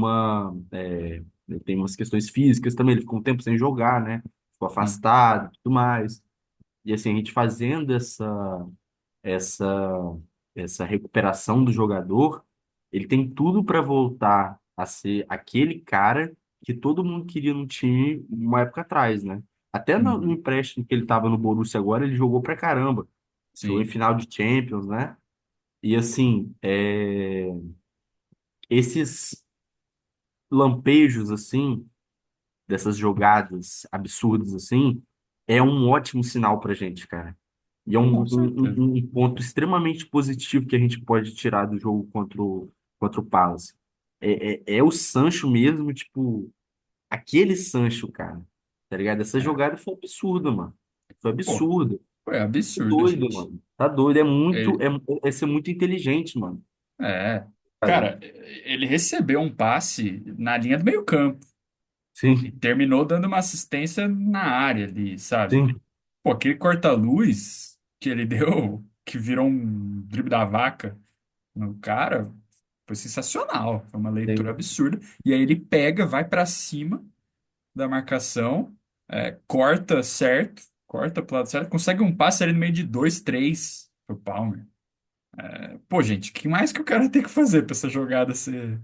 ele tem umas questões físicas também, ele ficou um tempo sem jogar, né, ficou Sim. afastado, e tudo mais. E assim, a gente fazendo essa essa recuperação do jogador, Ele tem tudo para voltar a ser aquele cara que todo mundo queria no time uma época atrás, né? Até no Uhum. empréstimo que ele tava no Borussia agora, ele jogou pra caramba. Jogou em Sim, final de Champions, né? E assim, esses lampejos assim, dessas jogadas absurdas assim, é um ótimo sinal pra gente, cara. E é com certeza. um ponto extremamente positivo que a gente pode tirar do jogo contra o Palace. É o Sancho mesmo, tipo, aquele Sancho, cara. Tá ligado? Essa É. jogada foi absurda, mano. Foi Pô, absurda. foi Tá absurdo, doido, gente. mano. Tá doido. Ele, É ser muito inteligente, mano. é. Sabe? Cara, ele recebeu um passe na linha do meio-campo e Sim, terminou dando uma assistência na área ali, sabe? sim, Pô, aquele corta-luz que ele deu, que virou um drible da vaca no cara, foi sensacional. Foi uma leitura sim. absurda. E aí ele pega, vai pra cima da marcação, corta certo, corta pro lado certo, consegue um passe ali no meio de dois, três pro Palmer. Pô, gente, o que mais que o cara tem que fazer pra essa jogada ser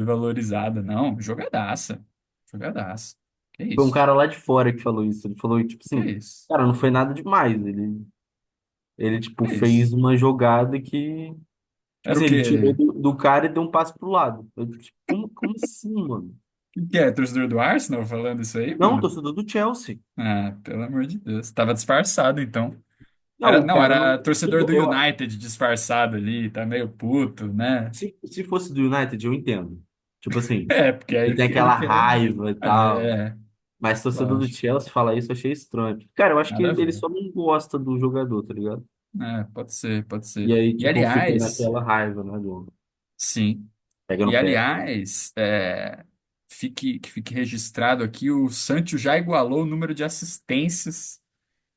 valorizada? Não, jogadaça. Jogadaça. Que Foi um isso? cara lá de fora que falou isso. Ele falou, tipo Que assim, isso? cara, não foi nada demais. Ele tipo, Que fez isso? uma jogada que, tipo Era assim, o ele tirou quê? do cara e deu um passe pro lado. Eu, tipo, como assim, mano? Que é? Torcedor do Arsenal falando isso aí, Não, mano? torcedor do Chelsea. Ah, pelo amor de Deus. Tava disfarçado, então. Não, o Não, cara não. era torcedor do United disfarçado ali, tá meio puto, né? Se fosse do United, eu entendo. Tipo assim, É, porque ele aí tem que ele aquela quer. raiva e tal. É, Mas torcedor do lógico. Chelsea falar isso eu achei estranho. Cara, eu acho que Nada a ele ver. só não gosta do jogador, tá ligado? Pode ser, pode ser. E aí, E tipo, ficou aliás, naquela raiva, né? sim. Pega E no pé. aliás, que fique registrado aqui, o Sancho já igualou o número de assistências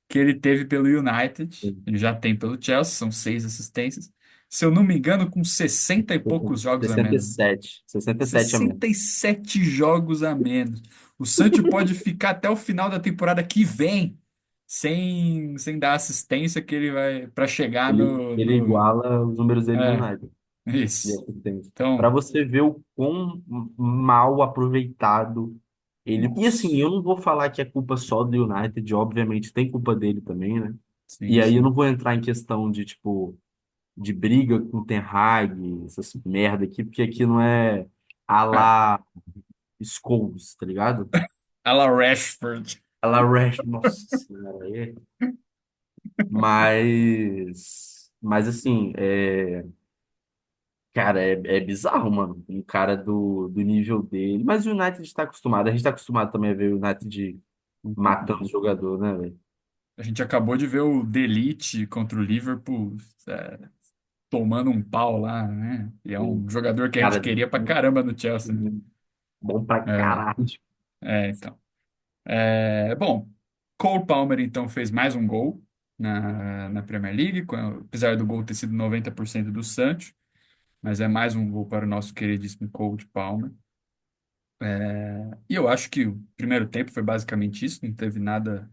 que ele teve pelo United. Sim. Ele já tem pelo Chelsea, são 6 assistências. Se eu não me engano, com 60 e poucos jogos a menos. 67. 67 a menos. 67 jogos a menos. O Sancho pode ficar até o final da temporada que vem sem dar assistência que ele vai para chegar Ele iguala os números dele no é, United. De isso. assistência. Para Então, você ver o quão mal aproveitado ele. E assim, nossa. eu não vou falar que é culpa só do United, obviamente tem culpa dele também, né? E Sim, aí eu sim. não vou entrar em questão de, tipo, de briga com o Ten Hag, essas merda aqui, porque aqui não é a É, la Scholes, tá ligado? a la Rashford. A la Rash, nossa senhora, aí. Mas assim, cara, é bizarro, mano. Um cara do nível dele. Mas o United está acostumado. A gente está acostumado também a ver o United matando o jogador, né, velho? A gente acabou de ver o Delite contra o Liverpool tomando um pau lá, né? E é O um jogador que a gente cara queria pra caramba no Chelsea, né? bom pra É, caralho. então. Bom, Cole Palmer então fez mais um gol na Premier League, apesar do gol ter sido 90% do Sancho, mas é mais um gol para o nosso queridíssimo Cole Palmer. E eu acho que o primeiro tempo foi basicamente isso, não teve nada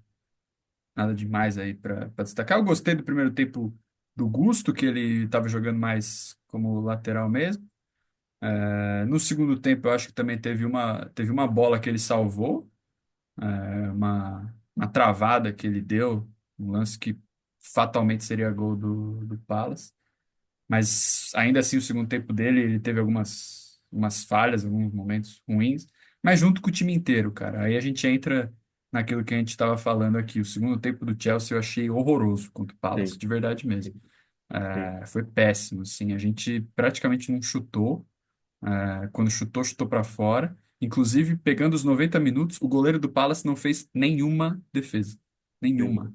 demais aí para destacar. Eu gostei do primeiro tempo do Gusto, que ele estava jogando mais como lateral mesmo. No segundo tempo, eu acho que também teve uma bola que ele salvou, uma travada que ele deu, um lance que fatalmente seria gol do Palace. Mas ainda assim, o segundo tempo dele, ele teve algumas falhas, alguns momentos ruins, mas junto com o time inteiro, cara. Aí a gente entra naquilo que a gente estava falando aqui. O segundo tempo do Chelsea eu achei horroroso contra o Palace, Sim, de verdade mesmo. sim, sim, Foi péssimo, assim. A gente praticamente não chutou. Quando chutou, chutou para fora. Inclusive, pegando os 90 minutos, o goleiro do Palace não fez nenhuma defesa. sim, Nenhuma.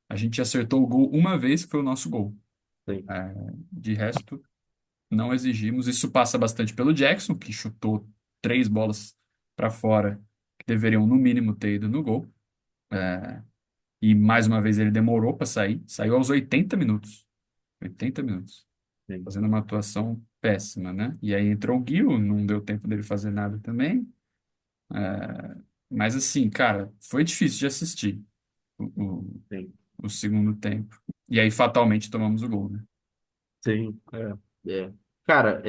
A gente acertou o gol uma vez, que foi o nosso gol. sim, De resto, não exigimos. Isso passa bastante pelo Jackson, que chutou 3 bolas para fora, que deveriam, no mínimo, ter ido no gol. E mais uma vez ele demorou para sair. Saiu aos 80 minutos. 80 minutos. sim, Fazendo uma atuação péssima, né? E aí entrou o Gil, não deu tempo dele fazer nada também. Mas assim, cara, foi difícil de assistir o, o, sim, o segundo tempo. E aí fatalmente tomamos o gol, né? sim, é. Cara,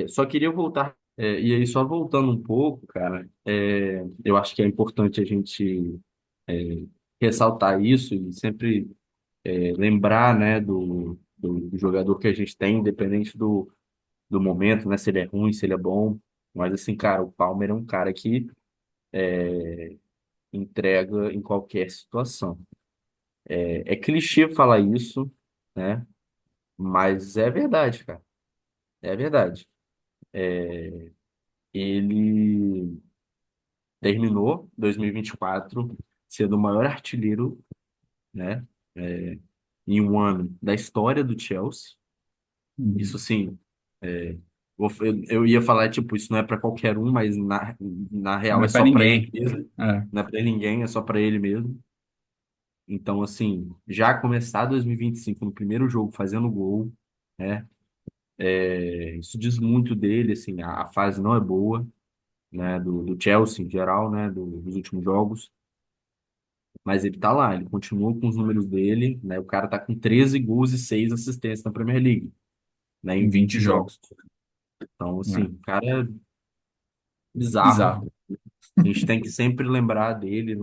só queria voltar, e aí só voltando um pouco, cara, eu acho que é importante a gente é, ressaltar isso e sempre lembrar, né, do jogador que a gente tem, independente do momento, né, se ele é ruim, se ele é bom. Mas assim, cara, o Palmer é um cara que entrega em qualquer situação. É clichê falar isso, né? Mas é verdade, cara. É verdade. Ele terminou 2024 sendo o maior artilheiro, né? é, em um ano da história do Chelsea. Isso Uhum. sim, eu ia falar, tipo, isso não é para qualquer um, mas na real Não é é pra só para ele ninguém. mesmo. É, Não é para ninguém, é só para ele mesmo. Então, assim, já começar 2025 no primeiro jogo fazendo gol, né? Isso diz muito dele, assim, a fase não é boa, né? Do Chelsea em geral, né? Dos últimos jogos. Mas ele tá lá, ele continua com os números dele, né? O cara tá com 13 gols e 6 assistências na Premier League, né? Em em 20 20 jogos. jogos. Então, É, assim, cara é bizarro. bizarro. A gente tem que sempre lembrar dele,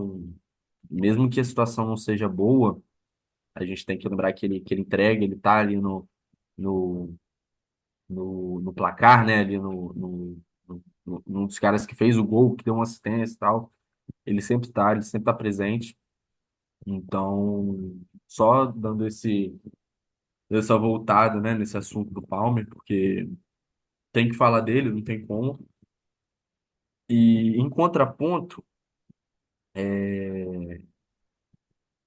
mesmo que a situação não seja boa, a gente tem que lembrar que ele entrega, ele tá ali no, no placar, né? Ali num dos caras que fez o gol, que deu uma assistência e tal. Ele sempre tá presente. Então, só dando essa voltada, né, nesse assunto do Palmer, porque tem que falar dele, não tem como. E em contraponto,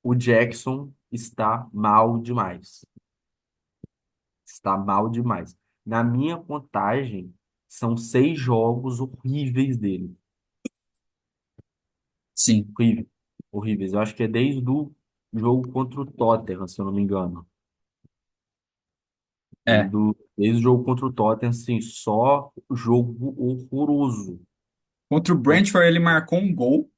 o Jackson está mal demais. Está mal demais. Na minha contagem, são 6 jogos horríveis dele. Sim, Horríveis. Horríveis. Eu acho que é desde o jogo contra o Tottenham, se eu não me engano. é. Desde o jogo contra o Tottenham, assim, só jogo horroroso. Contra o Brentford ele marcou um gol,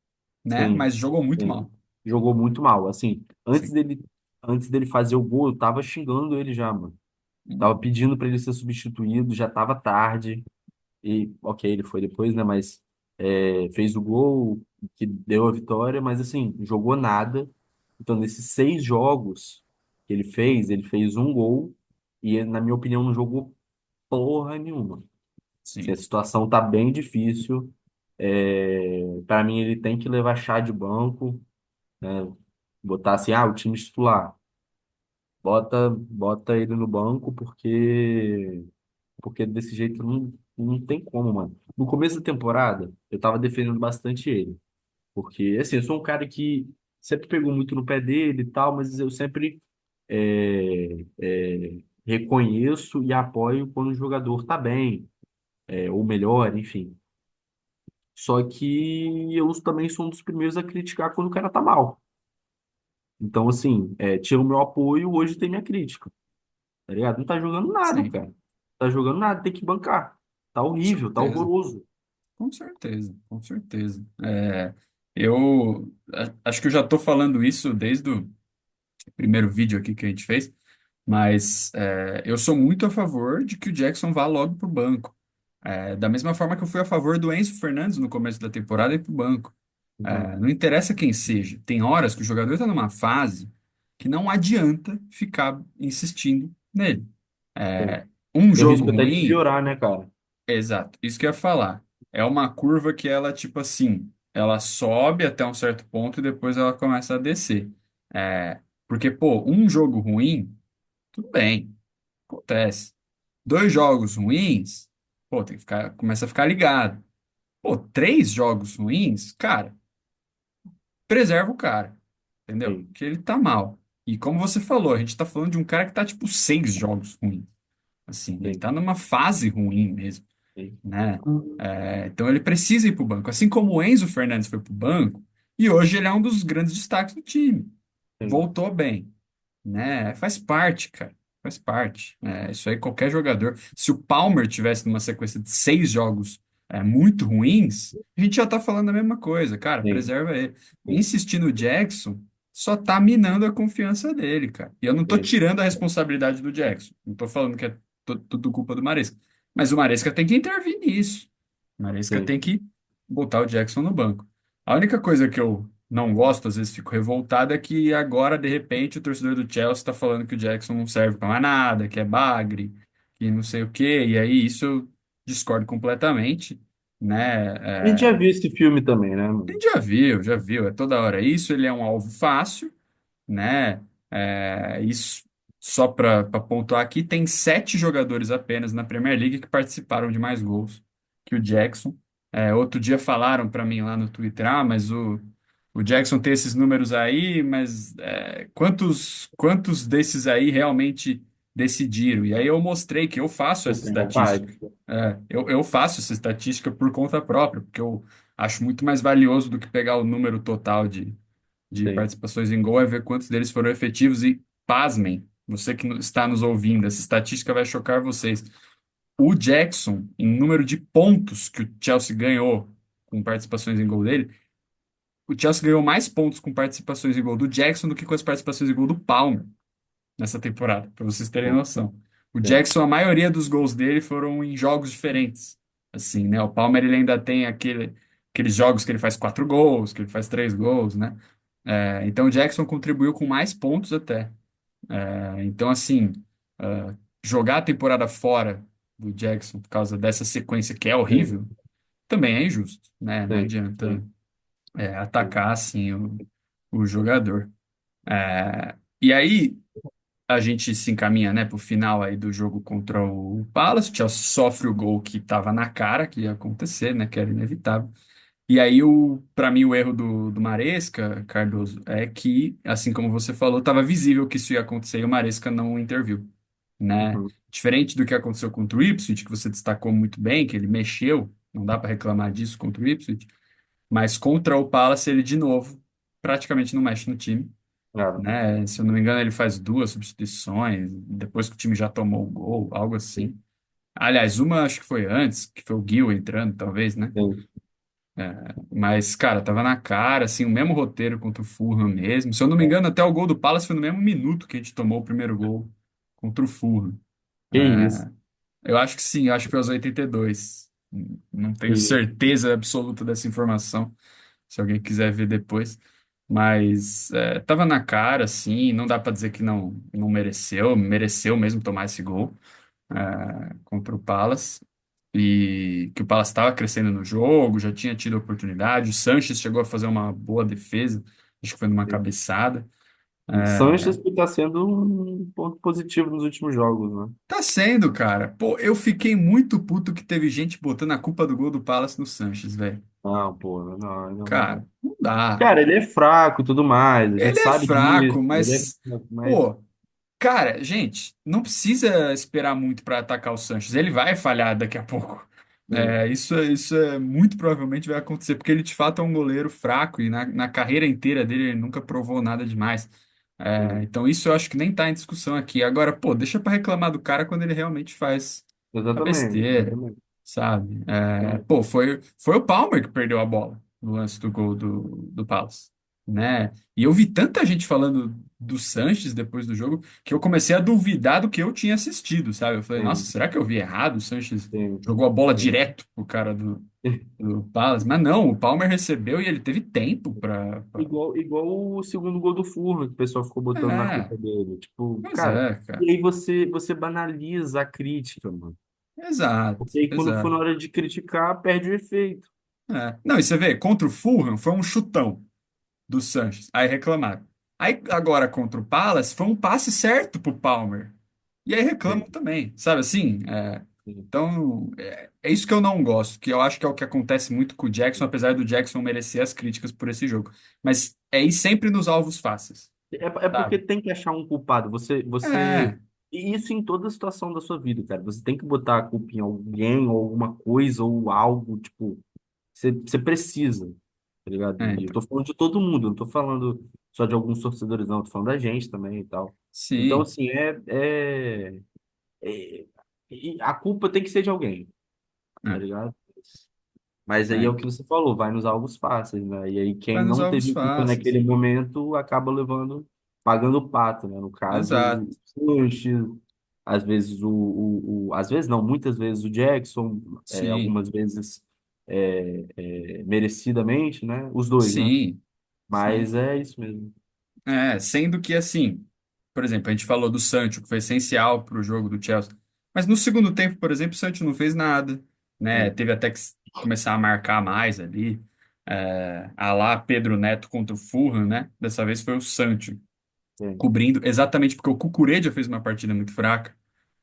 né? Sim, Mas jogou muito sim. mal. Jogou muito mal. Assim, Sim. antes dele fazer o gol, eu tava xingando ele já, mano. Tava Uhum. pedindo para ele ser substituído, já tava tarde. E, ok, ele foi depois, né? Mas fez o gol que deu a vitória, mas assim, jogou nada. Então, nesses 6 jogos que ele fez um gol e, na minha opinião, não jogou porra nenhuma. Se a Sim. situação tá bem difícil, para mim ele tem que levar chá de banco, né? Botar assim, o time titular, bota ele no banco porque desse jeito não tem como, mano. No começo da temporada, eu tava defendendo bastante ele, porque assim, eu sou um cara que sempre pegou muito no pé dele e tal, mas eu sempre reconheço e apoio quando o jogador tá bem, ou melhor, enfim. Só que eu também sou um dos primeiros a criticar quando o cara tá mal. Então, assim, tinha o meu apoio, hoje tem minha crítica, tá ligado? Não tá jogando nada, Sim. cara. Tá jogando nada, tem que bancar. Tá Com horrível, tá certeza. horroroso. Com certeza. Com certeza. Eu acho que eu já estou falando isso desde o primeiro vídeo aqui que a gente fez, mas eu sou muito a favor de que o Jackson vá logo para o banco. Da mesma forma que eu fui a favor do Enzo Fernandes no começo da temporada ir para o banco. Uhum. Não interessa quem seja, tem horas que o jogador está numa fase que não adianta ficar insistindo nele. Tem, É, um tem o jogo risco até de ruim, piorar, né, cara? exato, isso que eu ia falar. É uma curva que ela, tipo assim, ela sobe até um certo ponto e depois ela começa a descer. Porque, pô, um jogo ruim, tudo bem, acontece. Dois jogos ruins, pô, tem que ficar, começa a ficar ligado. Pô, três jogos ruins, cara, preserva o cara, entendeu? Tem, Que ele tá mal. E como você falou, a gente tá falando de um cara que tá, tipo, seis jogos ruins. Assim, ele tem, tá numa fase ruim mesmo, tem, né? Então ele precisa ir pro banco. Assim como o Enzo Fernandes foi pro banco, e hoje ele é um dos grandes destaques do time. tem, Voltou bem, né? Faz parte, cara. Faz parte. Isso aí qualquer jogador. Se o Palmer tivesse numa sequência de seis jogos muito ruins, a gente já tá falando a mesma coisa, cara. tem, Preserva ele. tem, Insistir no Jackson só tá minando a confiança dele, cara. E eu não tô tem, tirando a responsabilidade do Jackson. Não tô falando que é tudo culpa do Maresca. Mas o Maresca tem que intervir nisso. O Maresca Sim. tem que botar o Jackson no banco. A única coisa que eu não gosto, às vezes fico revoltado, é que agora, de repente, o torcedor do Chelsea está falando que o Jackson não serve para mais nada, que é bagre, que não sei o quê. E aí isso eu discordo completamente, né? A gente já É, viu esse filme também, né, a mano? gente já viu, é toda hora isso. Ele é um alvo fácil, né? Isso, só para pontuar aqui, tem 7 jogadores apenas na Premier League que participaram de mais gols que o Jackson. Outro dia falaram para mim lá no Twitter, mas o Jackson tem esses números aí, mas quantos desses aí realmente decidiram? E aí eu mostrei que eu faço essa Pouquinho da estatística. parte. Eu faço essa estatística por conta própria, porque eu acho muito mais valioso do que pegar o número total de Sim. participações em gol é ver quantos deles foram efetivos e, pasmem, você que está nos ouvindo, essa estatística vai chocar vocês. O Jackson, em número de pontos que o Chelsea ganhou com participações em gol dele, o Chelsea ganhou mais pontos com participações em gol do Jackson do que com as participações em gol do Palmer nessa temporada, para vocês terem Sim. noção. O Sim. Jackson, a maioria dos gols dele foram em jogos diferentes. Assim, né? O Palmer ele ainda tem aqueles jogos que ele faz 4 gols, que ele faz 3 gols, né? Então o Jackson contribuiu com mais pontos até. Então, assim, é, jogar a temporada fora do Jackson por causa dessa sequência que é Sim. horrível também é injusto, né? Não Sim. adianta Sim. Sim. atacar assim o jogador. E aí a gente se encaminha, né, para o final aí do jogo contra o Palace. O Chelsea sofre o gol que estava na cara que ia acontecer, né? Que era inevitável. E aí, para mim, o erro do Maresca, Cardoso, é que, assim como você falou, estava visível que isso ia acontecer e o Maresca não interviu, né? Uhum. Diferente do que aconteceu contra o Ipswich, que você destacou muito bem, que ele mexeu, não dá para reclamar disso contra o Ipswich, mas contra o Palace ele, de novo, praticamente não mexe no time, Claro. né? Se eu não me engano, ele faz 2 substituições, depois que o time já tomou o gol, algo Sim. assim. Aliás, uma acho que foi antes, que foi o Gil entrando, talvez, né? Sim. Mas, cara, tava na cara, assim, o mesmo roteiro contra o Fulham mesmo. Se eu não me engano, até o gol do Palace foi no mesmo minuto que a gente tomou o primeiro gol contra o Fulham. Que isso? Eu acho que sim, eu acho que foi aos 82. Não Que tenho isso? certeza absoluta dessa informação, se alguém quiser ver depois. Mas tava na cara, assim, não dá pra dizer que não mereceu, mereceu mesmo tomar esse gol contra o Palace. E que o Palace estava crescendo no jogo, já tinha tido oportunidade. O Sanches chegou a fazer uma boa defesa, acho que foi numa Sim. cabeçada. O Sanches que está sendo um ponto positivo nos últimos jogos, né? Tá sendo, cara. Pô, eu fiquei muito puto que teve gente botando a culpa do gol do Palace no Sanches, velho. Não, pô, não, não, Cara, não. não dá. Cara, ele é fraco e tudo mais, a gente Ele é sabe fraco, disso, ele é mas, fraco, mas pô, cara, gente, não precisa esperar muito para atacar o Sanches. Ele vai falhar daqui a pouco. sim, Isso é muito provavelmente vai acontecer, porque ele de fato é um goleiro fraco e na carreira inteira dele ele nunca provou nada demais. sim, Então isso eu acho que nem tá em discussão aqui. Agora, pô, deixa para reclamar do cara quando ele realmente faz a exatamente, besteira, exatamente. sabe? Sim, Pô, foi o Palmer que perdeu a bola no lance do gol do Palace, né? E eu vi tanta gente falando do Sanches depois do jogo que eu comecei a duvidar do que eu tinha assistido, sabe? Eu falei, nossa, sim, será que eu vi errado? O Sanches sim, jogou a bola sim. direto pro cara do Palace. Mas não, o Palmer recebeu e ele teve tempo pra... Igual o segundo gol do Furno, que o pessoal ficou botando na É, culpa dele. Tipo, pois cara, é, e cara. aí você banaliza a crítica, mano. Exato, Porque aí quando for na exato. hora de criticar, perde o efeito. Não, e você vê, contra o Fulham foi um chutão do Sanches. Aí reclamaram. Aí agora contra o Palace foi um passe certo pro Palmer. E aí reclamam Sim, também, sabe assim? sim, Então, é isso que eu não gosto, que eu acho que é o que acontece muito com o Jackson, sim. apesar do Jackson merecer as críticas por esse jogo. Mas é ir sempre nos alvos fáceis, É porque sabe? tem que achar um culpado. É, E isso em toda situação da sua vida, cara. Você tem que botar a culpa em alguém, ou alguma coisa, ou algo, tipo, você precisa, tá ligado? E eu então. tô falando de todo mundo, não tô falando só de alguns torcedores, não, tô falando da gente também e tal. Então, Sim, assim, e a culpa tem que ser de alguém, tá é, ligado? Mas aí é o então. que você falou, vai nos alvos fáceis, né? E aí Vai quem nos não alvos teve culpa fáceis. naquele momento acaba levando, pagando o pato, né? No caso, Exato. o Sanches, às vezes às vezes não, muitas vezes o Jackson, Sim, algumas vezes merecidamente, né? Os dois, né? sim, Mas sim. é isso mesmo. É, sendo que assim, por exemplo, a gente falou do Sancho, que foi essencial para o jogo do Chelsea. Mas no segundo tempo, por exemplo, o Sancho não fez nada, né? Sim, Teve até que começar a marcar mais ali. A lá Pedro Neto contra o Fulham, né? Dessa vez foi o Sancho sim, cobrindo, exatamente porque o Cucurella fez uma partida muito fraca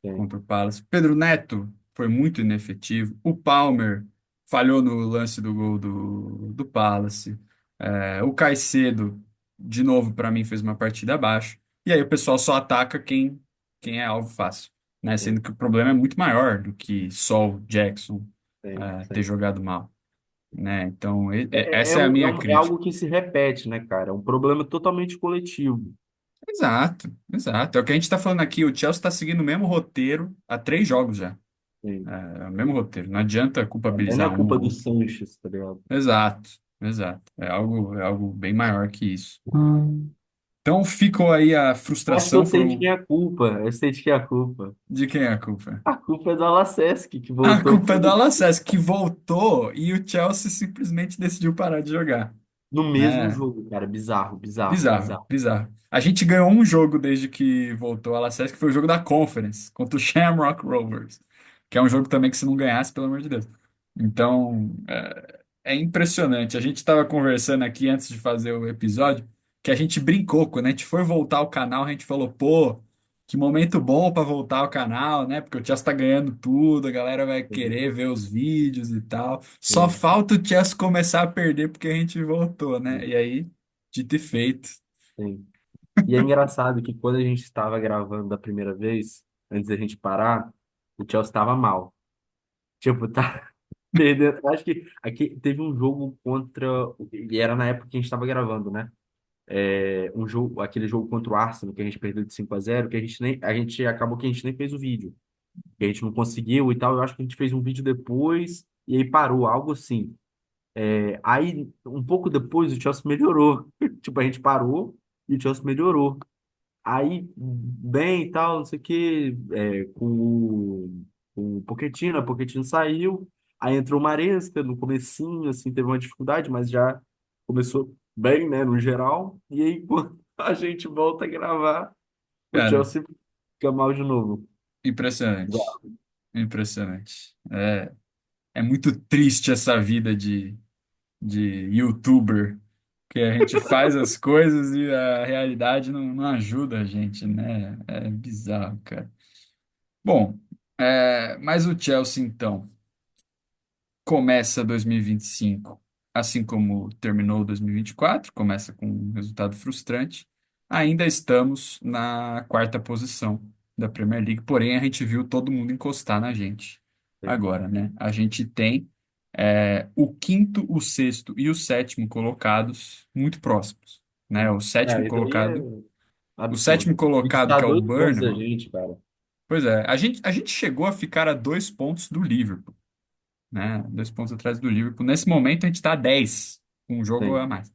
sim, contra o Palace. Pedro Neto foi muito inefetivo. O Palmer falhou no lance do gol do Palace. O Caicedo, de novo, para mim, fez uma partida abaixo. E aí o pessoal só ataca quem é alvo fácil, né? sim, Sendo que o problema é muito maior do que só o Jackson sim, ter sim. jogado mal, né? Então, É, é, essa é a um, é, minha um- é crítica. algo que se repete, né, cara? É um problema totalmente coletivo. Exato, exato. É o que a gente está falando aqui. O Chelsea está seguindo o mesmo roteiro há 3 jogos já. Sim. É o mesmo roteiro. Não adianta Também não é culpabilizar um culpa ou do outro. Sanches, tá ligado? Exato, exato. É algo bem maior que isso. Então ficou aí a Acho que frustração. eu sei de quem é a culpa. Eu sei de quem é a culpa. De quem é a culpa? A culpa é do Alasesc, que A voltou culpa é do Alassés, que voltou e o Chelsea simplesmente decidiu parar de jogar, no mesmo né? jogo, cara. Bizarro, bizarro, Bizarro, bizarro. bizarro. A gente ganhou um jogo desde que voltou ao Alassés, que foi o jogo da Conference, contra o Shamrock Rovers, que é um jogo também que se não ganhasse, pelo amor de Deus. Então, é impressionante. A gente estava conversando aqui antes de fazer o episódio, que a gente brincou, quando a gente foi voltar ao canal, a gente falou, pô, que momento bom para voltar ao canal, né? Porque o Chelsea tá ganhando tudo, a galera vai Sim, querer ver os vídeos e tal. Só sim, falta o Chelsea começar a perder porque a gente voltou, né? sim, E aí, dito e feito. sim. E é engraçado que quando a gente estava gravando da primeira vez, antes da gente parar, o Chelsea estava mal. Tipo, tá perdendo. Acho que aqui teve um jogo contra. E era na época que a gente estava gravando, né? Um jogo, aquele jogo contra o Arsenal, que a gente perdeu de 5-0 que a gente acabou que a gente nem fez o vídeo. Que a gente não conseguiu e tal. Eu acho que a gente fez um vídeo depois e aí parou, algo assim. Aí, um pouco depois, o Chelsea melhorou. Tipo, a gente parou e o Chelsea melhorou. Aí, bem e tal, não sei o quê, com o Pochettino, a Pochettino saiu, aí entrou o Maresca no comecinho, assim, teve uma dificuldade, mas já começou bem, né, no geral. E aí, quando a gente volta a gravar, o Cara, Chelsea fica mal de novo. impressionante. Impressionante. É muito triste essa vida de YouTuber, que a gente faz as coisas e a realidade não ajuda a gente, né? É bizarro, cara. Bom, mas o Chelsea, então. Começa 2025, assim como terminou 2024, começa com um resultado frustrante. Ainda estamos na quarta posição da Premier League, porém a gente viu todo mundo encostar na gente Sim. agora, né? A gente tem o quinto, o sexto e o sétimo colocados muito próximos, né? Sim. Isso aí é O sétimo absurdo. E colocado, está que é o 2 pontos da Bournemouth, gente, cara. pois é, a gente chegou a ficar a 2 pontos do Liverpool, né? 2 pontos atrás do Liverpool. Nesse momento a gente está a 10, com um jogo a Sim. mais.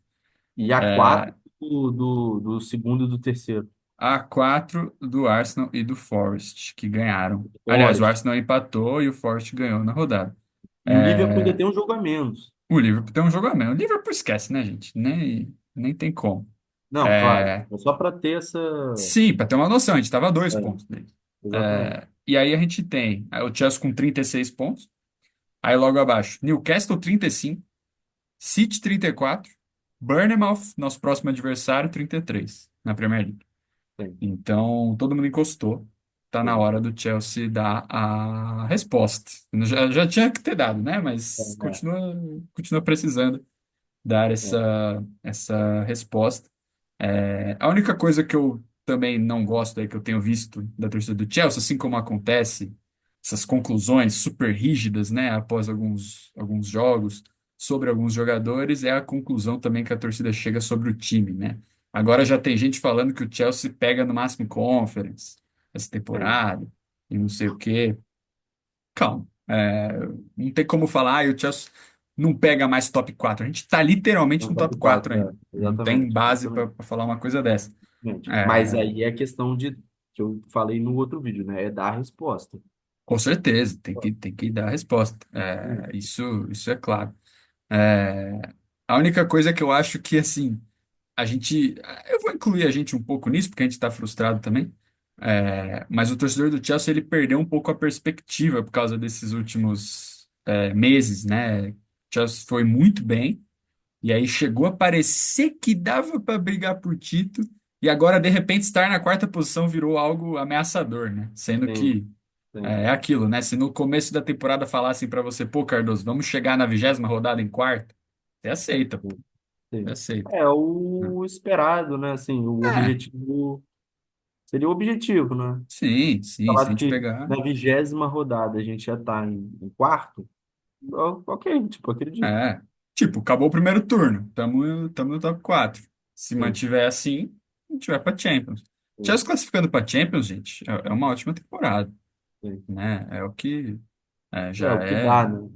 E a 4 do segundo e do terceiro. A 4 do Arsenal e do Forest, que ganharam. Aliás, o Forest. Arsenal empatou e o Forest ganhou na rodada. E o Liverpool ainda É, tem um jogo a menos. o Liverpool tem um jogo a menos. O Liverpool esquece, né, gente? Nem tem como. Não, claro. É, É só para ter essa. sim, para ter uma noção, a gente estava a dois É, pontos dele. exatamente. E aí a gente tem o Chelsea com 36 pontos. Aí logo abaixo, Newcastle 35, City 34, Bournemouth, nosso próximo adversário, 33 na Premier League. Sim, Então, todo mundo encostou. Tá na sim. hora do Chelsea dar a resposta. Já tinha que ter dado, né? Mas É, continua precisando dar é, essa resposta. A única coisa que eu também não gosto que eu tenho visto da torcida do Chelsea, assim como acontece essas conclusões super rígidas, né, após alguns jogos sobre alguns jogadores, é a conclusão também que a torcida chega sobre o time, né? Agora já tem gente falando que o Chelsea pega no máximo Conference essa sim. temporada e não sei o quê. Calma. Não tem como falar, o Chelsea não pega mais top 4. A gente está literalmente Não, no top top 4 4, ainda. Não tem exatamente. base para Exatamente. falar uma coisa dessa. Exatamente. Mas É, aí é questão de. que eu falei no outro vídeo, né? É dar a resposta. Com certeza, tem que dar a resposta. Hum, Isso é claro. É, a única coisa que eu acho que, assim, a gente. Eu vou incluir a gente um pouco nisso, porque a gente está frustrado também. Mas o torcedor do Chelsea ele perdeu um pouco a perspectiva por causa desses últimos meses, né? O Chelsea foi muito bem, e aí chegou a parecer que dava para brigar por título, e agora, de repente, estar na quarta posição virou algo ameaçador, né? Sendo sim, que sim, é aquilo, né? Se no começo da temporada falassem para você, pô, Cardoso, vamos chegar na 20ª rodada em quarto, você aceita, pô, sim, você sim. aceita. É o esperado, né? Assim, o É, objetivo seria o objetivo, né? sim, sim, se a Falar gente que pegar. na 20ª rodada a gente já tá em quarto, ok, tipo, acredito. É, tipo, acabou o primeiro turno, tamo no top 4. Se Sim, mantiver assim, a gente vai pra Champions. sim, Chelsea classificando pra Champions, gente, é uma ótima temporada, sim. né? É o que É já o que dá, né?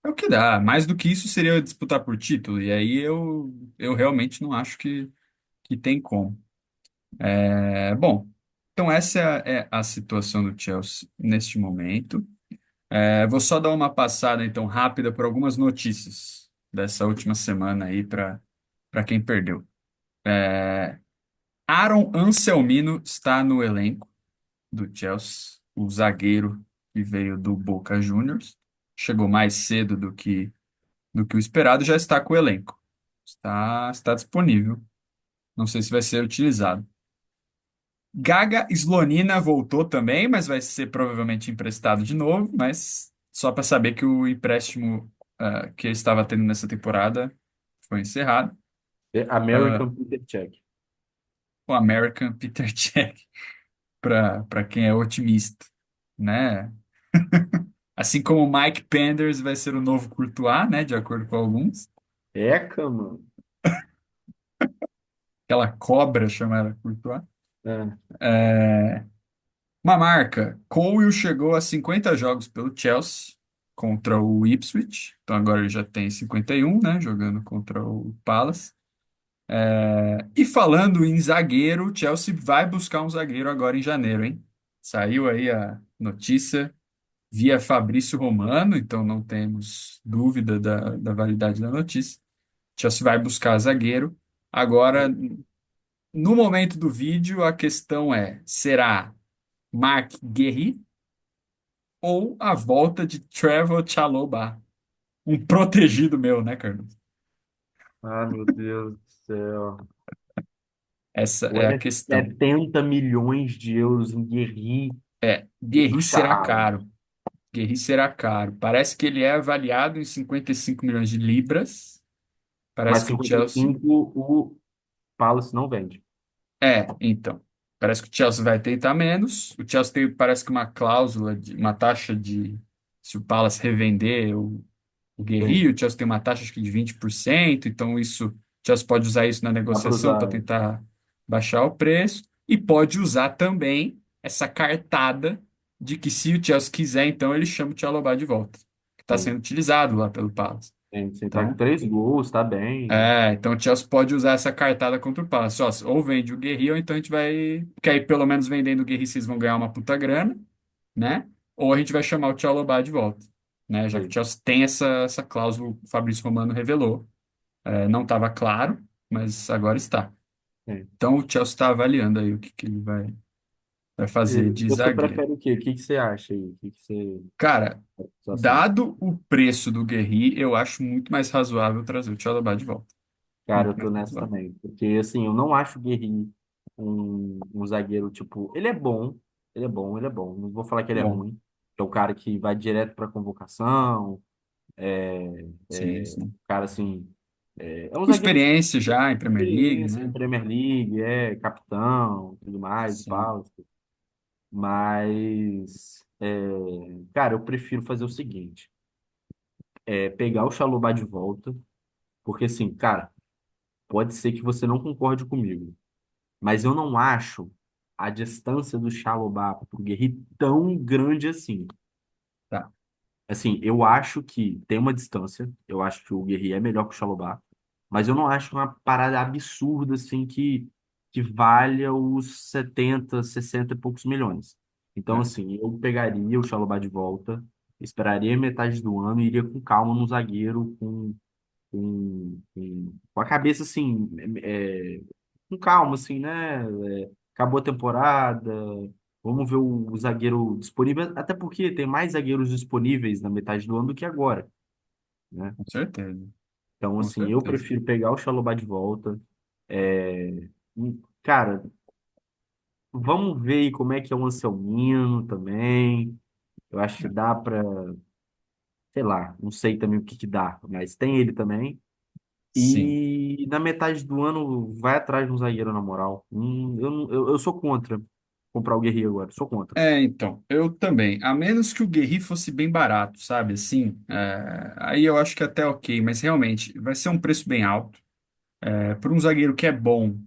é o que dá. Mais do que isso seria disputar por título, e aí eu realmente não acho que tem como. Bom, então essa é a situação do Chelsea neste momento. Vou só dar uma passada então rápida por algumas notícias dessa última semana aí para quem perdeu. Aaron Anselmino está no elenco do Chelsea, o zagueiro que veio do Boca Juniors. Chegou mais cedo do que o esperado, já está com o elenco. Está disponível. Não sei se vai ser utilizado. Gaga Slonina voltou também, mas vai ser provavelmente emprestado de novo, mas só para saber que o empréstimo que ele estava tendo nessa temporada foi encerrado. Ah, American Peter Check. o American Peter Cech, para quem é otimista, né? Assim como o Mike Penders vai ser o novo Courtois, né? De acordo com alguns. Eca, mano. Aquela cobra chamada Courtois. É. Uma marca. Cole chegou a 50 jogos pelo Chelsea contra o Ipswich. Então agora ele já tem 51, né? Jogando contra o Palace. E falando em zagueiro, o Chelsea vai buscar um zagueiro agora em janeiro, hein? Saiu aí a notícia via Fabrício Romano, então não temos dúvida da validade da notícia. Chelsea vai buscar zagueiro. Agora, no momento do vídeo, a questão será Marc Guéhi ou a volta de Trevor Chalobah? Um protegido meu, né, Carlos? Ah, meu Deus do céu. Essa Ou é a é questão. 70 milhões de euros em Guerri. Guéhi será Puxado. caro. Guéhi será caro. Parece que ele é avaliado em 55 milhões de libras. Mas Parece que o Chelsea 55 o Palace não vende. Então. Parece que o Chelsea vai tentar menos. O Chelsea tem, parece que uma cláusula, uma taxa de. Se o Palace revender o Guerri, Sim, o Chelsea tem uma taxa acho que de 20%, então o Chelsea pode usar isso na dá para negociação para usar. tentar baixar o preço. E pode usar também essa cartada de que se o Chelsea quiser, então ele chama o Chalobah de volta, que está Sim, sendo utilizado lá pelo Palace. sim, sim. Tá com Então. 3 gols, tá bem. Então o Chelsea pode usar essa cartada contra o Palace. Ó, ou vende o Guerri, ou então a gente vai. Porque aí, pelo menos, vendendo o Guerri, vocês vão ganhar uma puta grana, né? Ou a gente vai chamar o Chalobah de volta, né? Já que o Sim, Chelsea tem essa cláusula, o Fabrício Romano revelou. Não estava claro, mas agora está. sim. Então o Chelsea está avaliando aí o que ele vai fazer E de você zagueiro. prefere o quê? O que que você acha aí? O que que Cara, você assim? dado o preço do Guerri, eu acho muito mais razoável trazer o Chalobah de volta. Cara, Muito eu mais tô nessa razoável. também. Porque, assim, eu não acho o Guerri um zagueiro, tipo... Ele é bom, ele é bom, ele é bom. Não vou falar que ele é Bom, ruim. É o cara que vai direto pra convocação. sim, sim. Cara, assim... É um Com zagueiro que experiência já em tem Premier League, experiência em né? Premier League, é capitão, tudo mais, e Sim. tal. Mas, cara, eu prefiro fazer o seguinte. Pegar o Chalobah de volta. Porque, assim, cara, pode ser que você não concorde comigo. Mas eu não acho a distância do Chalobah para o Guerri tão grande assim. Tá. Assim, eu acho que tem uma distância. Eu acho que o Guerri é melhor que o Chalobah. Mas eu não acho uma parada absurda, assim, que que valha os 70, 60 e poucos milhões. Então, É, assim, eu pegaria o Chalobah de volta, esperaria metade do ano e iria com calma no zagueiro, com a cabeça, assim, com calma, assim, né? Acabou a temporada, vamos ver o zagueiro disponível, até porque tem mais zagueiros disponíveis na metade do ano do que agora, né? com certeza, Então, com assim, eu certeza. prefiro pegar o Chalobah de volta. Cara, vamos ver aí como é que é o Anselmino também. Eu acho que dá para, sei lá, não sei também o que que dá, mas tem ele também. Sim. E na metade do ano vai atrás de um zagueiro, na moral. Eu sou contra comprar o Guerreiro agora, sou contra. Então, eu também. A menos que o Guerri fosse bem barato, sabe? Assim, aí eu acho que até ok, mas realmente vai ser um preço bem alto. Por um zagueiro que é bom,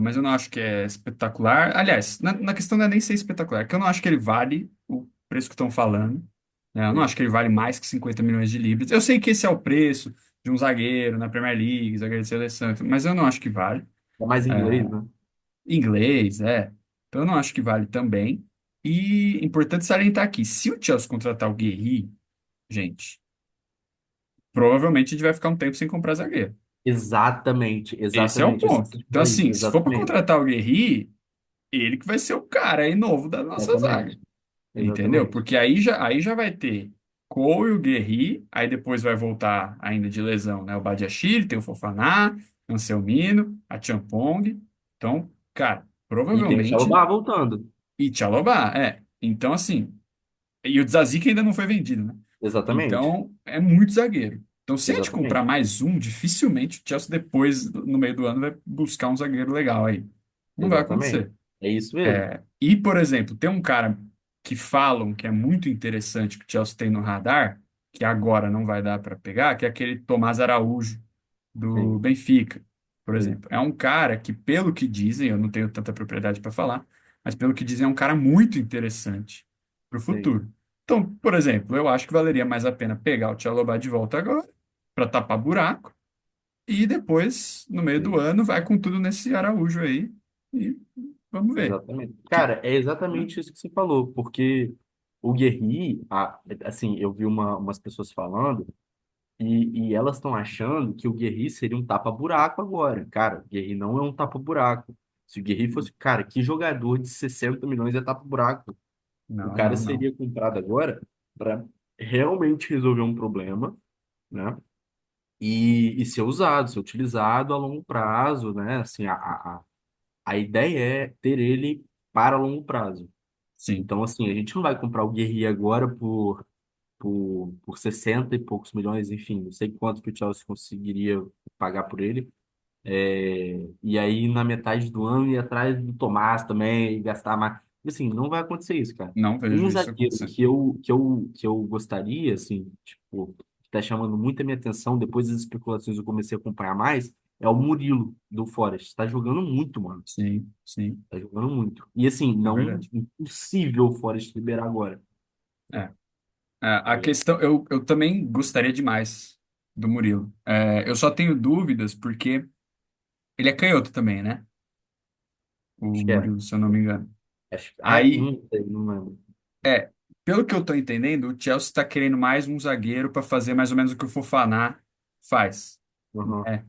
mas eu não acho que é espetacular. Aliás, na questão não é nem ser espetacular, é que eu não acho que ele vale o preço que estão falando. Né? Eu não Sim. acho que ele vale mais que 50 milhões de libras. Eu sei que esse é o preço de um zagueiro na Premier League, zagueiro de seleção, mas eu não acho que vale. É mais inglês, né? Inglês, é. Então eu não acho que vale também. E importante salientar aqui, se o Chelsea contratar o Guerri, gente, provavelmente a gente vai ficar um tempo sem comprar zagueiro. Exatamente, Esse é o exatamente. Eu ponto. senti Então, falar isso, assim, se for para exatamente. contratar o Guerri, ele que vai ser o cara aí novo da nossa zaga. Exatamente, Entendeu? exatamente, Porque aí já vai ter Cole e o Guerri, aí depois vai voltar ainda de lesão, né? O Badiashile, tem o Fofaná, Anselmino, a Champong. Então, cara, E tem o provavelmente. Chalobah voltando. E Tchalobá, é. Então, assim. E o Zazica ainda não foi vendido, né? Exatamente, Então, é muito zagueiro. Então, se a gente comprar exatamente, mais um, dificilmente o Chelsea depois, no meio do ano, vai buscar um zagueiro legal aí. Não vai exatamente. acontecer. É isso mesmo. E, por exemplo, tem um cara que falam que é muito interessante que o Chelsea tem no radar, que agora não vai dar para pegar, que é aquele Tomás Araújo do Sim, Benfica, por sim, exemplo. É um cara que, pelo que dizem, eu não tenho tanta propriedade para falar, mas pelo que dizem, é um cara muito interessante para o sim, futuro. Então, por exemplo, eu acho que valeria mais a pena pegar o Tchalobah de volta agora, para tapar buraco, e depois, no meio do sim. ano, vai com tudo nesse Araújo aí, e vamos ver. Exatamente. Que, Cara, é exatamente isso que você falou, porque o Guerri, assim, eu vi umas pessoas falando e elas estão achando que o Guerri seria um tapa-buraco agora. Cara, o Guerri não é um tapa-buraco. Se o Guerri fosse, cara, que jogador de 60 milhões é tapa-buraco? O não, cara não, não. seria comprado agora para realmente resolver um problema, né? E ser usado, ser utilizado a longo prazo, né? Assim, a ideia é ter ele para longo prazo. Sim, Então, assim, a gente não vai comprar o Guerri agora por 60 e poucos milhões, enfim, não sei quanto que o Chelsea conseguiria pagar por ele. E aí, na metade do ano, ir atrás do Tomás também, e gastar mais. Assim, não vai acontecer isso, cara. não vejo Um isso zagueiro acontecendo. que eu gostaria, assim, tipo, que tá chamando muito a minha atenção, depois das especulações eu comecei a acompanhar mais, é o Murilo, do Forest. Tá jogando muito, mano. Sim, sim, Tá jogando muito. E assim, é não verdade. impossível o Forest liberar agora. É. Tá A ligado? questão, eu também gostaria demais do Murilo. Eu só tenho dúvidas porque ele é canhoto também, né? O Acho que é. Murilo, se eu não me engano. Aí, Não sei, não lembro. é, pelo que eu tô entendendo, o Chelsea está querendo mais um zagueiro para fazer mais ou menos o que o Fofaná faz. Uhum. É.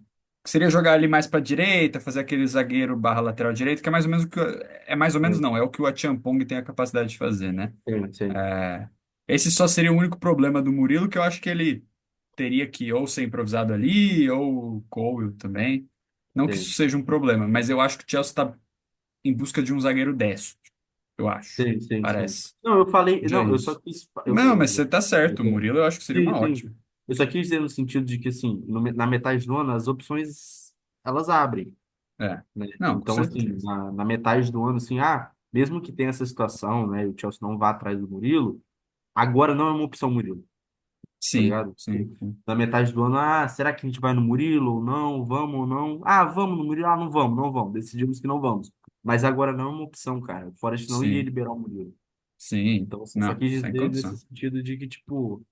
Que seria jogar ali mais para direita, fazer aquele zagueiro barra lateral direito, que é mais ou menos o que é mais ou menos Sim, não, é o que o Achampong tem a capacidade de fazer, né? sim, sim, Esse só seria o único problema do Murilo, que eu acho que ele teria que ou ser improvisado ali, ou o Cole também. Não que isso sim, seja um problema, mas eu acho que o Chelsea está em busca de um zagueiro destro, eu acho. sim, sim, sim. Parece. Não, eu falei, Já é não, eu só isso. quis, Não, mas você tá certo. O eu- Murilo eu acho que seria sim, uma sim. ótima. Eu só quis dizer no sentido de que, assim, na metade do ano, as opções, elas abrem, É. né? Não, com Então, assim, certeza. na metade do ano, assim, mesmo que tenha essa situação, né, e o Chelsea não vá atrás do Murilo, agora não é uma opção Murilo. Tá Sim, ligado? sim, sim. Na metade do ano, será que a gente vai no Murilo ou não? Vamos ou não? Vamos no Murilo? Não vamos, não vamos. Decidimos que não vamos. Mas agora não é uma opção, cara. O Forest não iria Sim, liberar o Murilo. sim. Então, assim, só Não, quis sem dizer nesse condição. sentido de que, tipo,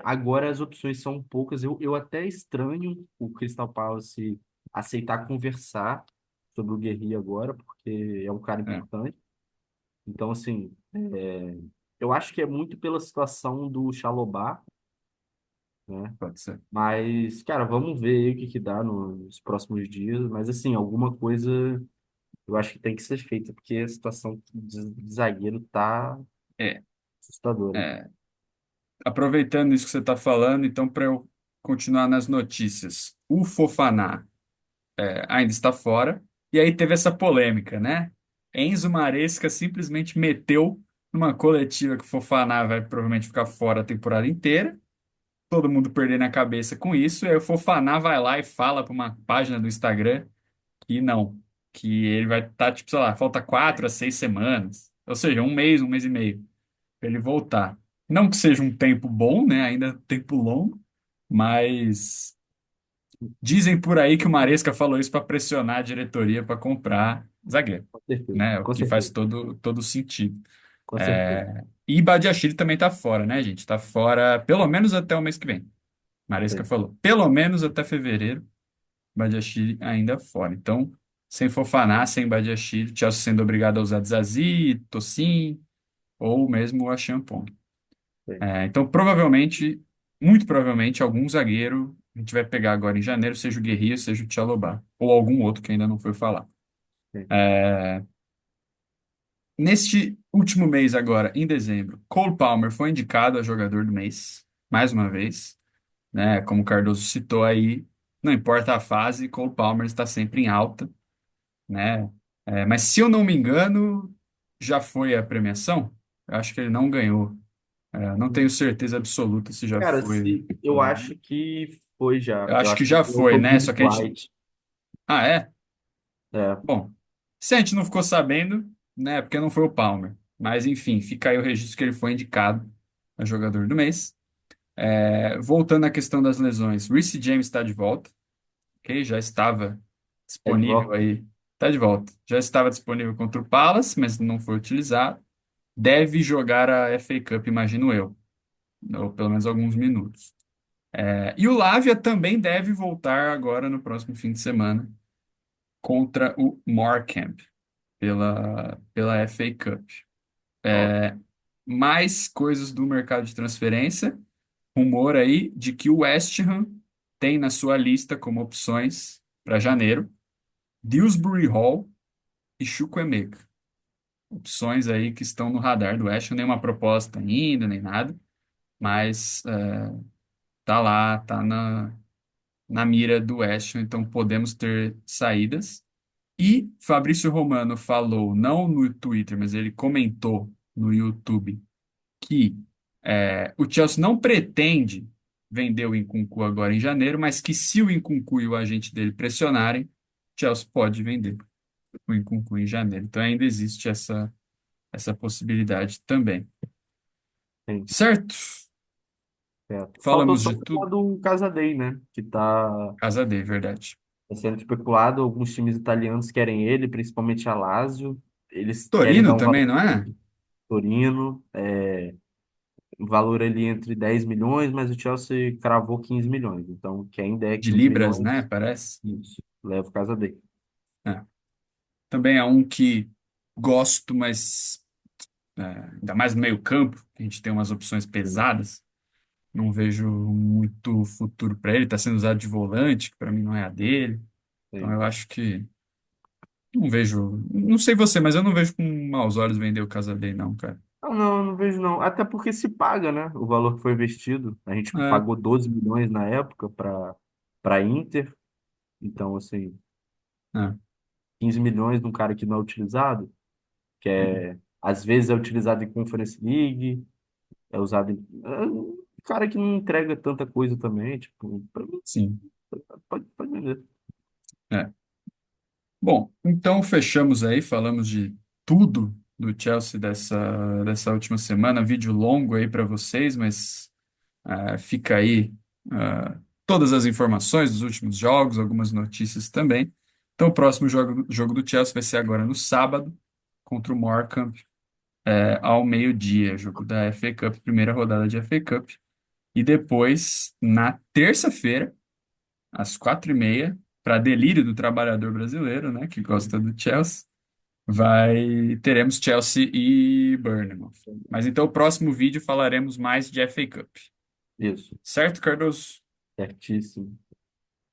agora as opções são poucas. Eu até estranho o Crystal Palace aceitar conversar sobre o Guerri agora, porque é um cara É, importante. Então, assim, eu acho que é muito pela situação do Chalobah, né? pode ser. Mas, cara, vamos ver aí o que que dá nos próximos dias. Mas, assim, alguma coisa eu acho que tem que ser feita, porque a situação de zagueiro tá É, assustadora. é. Aproveitando isso que você está falando, então, para eu continuar nas notícias, o Fofaná ainda está fora, e aí teve essa polêmica, né? Enzo Maresca simplesmente meteu numa coletiva que o Fofaná vai provavelmente ficar fora a temporada inteira, todo mundo perdendo a cabeça com isso, e aí o Fofaná vai lá e fala para uma página do Instagram que não, que ele vai estar, tipo, sei lá, falta 4 a 6 semanas, ou seja, um mês e meio, para ele voltar. Não que seja um tempo bom, né? Ainda é tempo longo, mas dizem por aí que o Maresca falou isso para pressionar a diretoria para comprar zagueiro, Com certeza, né? O com que faz certeza, todo sentido. com certeza. E Badiashile também tá fora, né, gente? Tá fora pelo menos até o mês que vem. Maresca Sim, falou, pelo menos até fevereiro, Badiashile ainda fora. Então, sem Fofaná, sem Badiashile, Chelsea sendo obrigado a usar Zazi, Tosin ou mesmo o Achampong. sim, Então, provavelmente, muito provavelmente, algum zagueiro a gente vai pegar agora em janeiro, seja o Guerreiro, seja o Tchalobah, ou algum outro que ainda não foi falar. sim. Neste último mês agora, em dezembro, Cole Palmer foi indicado a jogador do mês, mais uma vez, né? Como o Cardoso citou aí, não importa a fase, Cole Palmer está sempre em alta, né? Mas se eu não me engano, já foi a premiação? Eu acho que ele não ganhou. Não tenho certeza absoluta se já Cara, foi. se, eu acho que foi já. Eu Eu acho que acho que já foi o foi, né? Tobias Só que a gente. White. Ah, é? É, Bom, se a gente não ficou sabendo, né? Porque não foi o Palmer. Mas enfim, fica aí o registro que ele foi indicado a jogador do mês. Voltando à questão das lesões, Reece James está de volta, ok? Já estava é de disponível volta. aí. Está de volta. Já estava disponível contra o Palace, mas não foi utilizado. Deve jogar a FA Cup, imagino eu, ou pelo menos alguns minutos. E o Lavia também deve voltar agora no próximo fim de semana contra o Morecambe pela FA Cup. Ó, Mais coisas do mercado de transferência. Rumor aí de que o West Ham tem na sua lista como opções para janeiro Dewsbury Hall e Chukwuemeka. Opções aí que estão no radar do West Ham, nenhuma proposta ainda, nem nada, mas tá lá, tá na mira do West Ham, então podemos ter saídas. E Fabrício Romano falou, não no Twitter, mas ele comentou no YouTube, que o Chelsea não pretende vender o Nkunku agora em janeiro, mas que se o Nkunku e o agente dele pressionarem, o Chelsea pode vender o Nkunku em janeiro. Então ainda existe essa possibilidade também. sim, Certo? certo. Faltou Falamos só de o tudo. do Casadei, né? Que Casa D, verdade. tá sendo especulado. Alguns times italianos querem ele, principalmente a Lazio. Eles querem dar Torino um também, valor não é? Torino, um valor ali entre 10 milhões, mas o Chelsea cravou 15 milhões. Então, que ainda é De 15 Libras, milhões, né? Parece. isso, leva o Casadei. É. Também é um que gosto, mas ainda mais no meio-campo, que a gente tem umas opções pesadas. Não vejo muito futuro para ele. Está sendo usado de volante, que para mim não é a dele. Então Sim. eu acho que não vejo. Não sei você, mas eu não vejo com maus olhos vender o Casadei, não, cara. Não, não, eu não vejo não. Até porque se paga, né? O valor que foi investido. A gente É, pagou 12 milhões na época para Inter. Então, assim, é. 15 milhões de um cara que não é utilizado, que às vezes é utilizado em Conference League, é usado um cara que não entrega tanta coisa também, tipo, pra mim, Sim. pode vender. É. Bom, então fechamos aí, falamos de tudo do Chelsea dessa última semana. Vídeo longo aí para vocês, mas fica aí todas as informações dos últimos jogos, algumas notícias também. Então, o próximo jogo do Chelsea vai ser agora no sábado, contra o Morecambe, ao meio-dia, jogo da FA Cup, primeira rodada de FA Cup. E depois, na terça-feira, às 4h30, para delírio do trabalhador brasileiro, né, que gosta do Chelsea, teremos Chelsea e Bournemouth. Mas então, o próximo vídeo falaremos mais de FA Cup. Isso, Certo, Cardoso? certíssimo.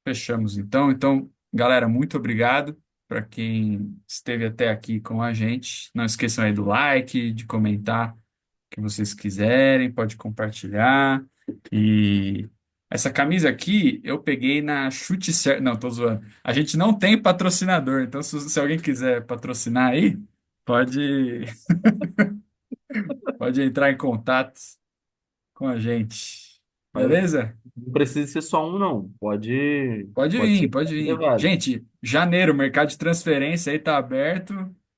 Fechamos então. Então, galera, muito obrigado para quem esteve até aqui com a gente. Não esqueçam aí do like, de comentar o que vocês quiserem, pode compartilhar. E essa camisa aqui eu peguei na Chute Certo. Não, tô zoando. A gente não tem patrocinador, então se alguém quiser patrocinar aí, pode, pode entrar em contato com a gente. Mas Beleza? não precisa ser só um, não. Pode Pode vir, ser pode vir. levado. Gente, janeiro, o mercado de transferência aí tá aberto.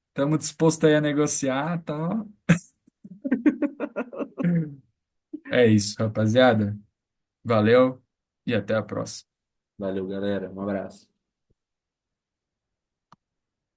Estamos dispostos aí a negociar, tá? É isso, rapaziada. Valeu e até a próxima. Valeu, galera. Um abraço.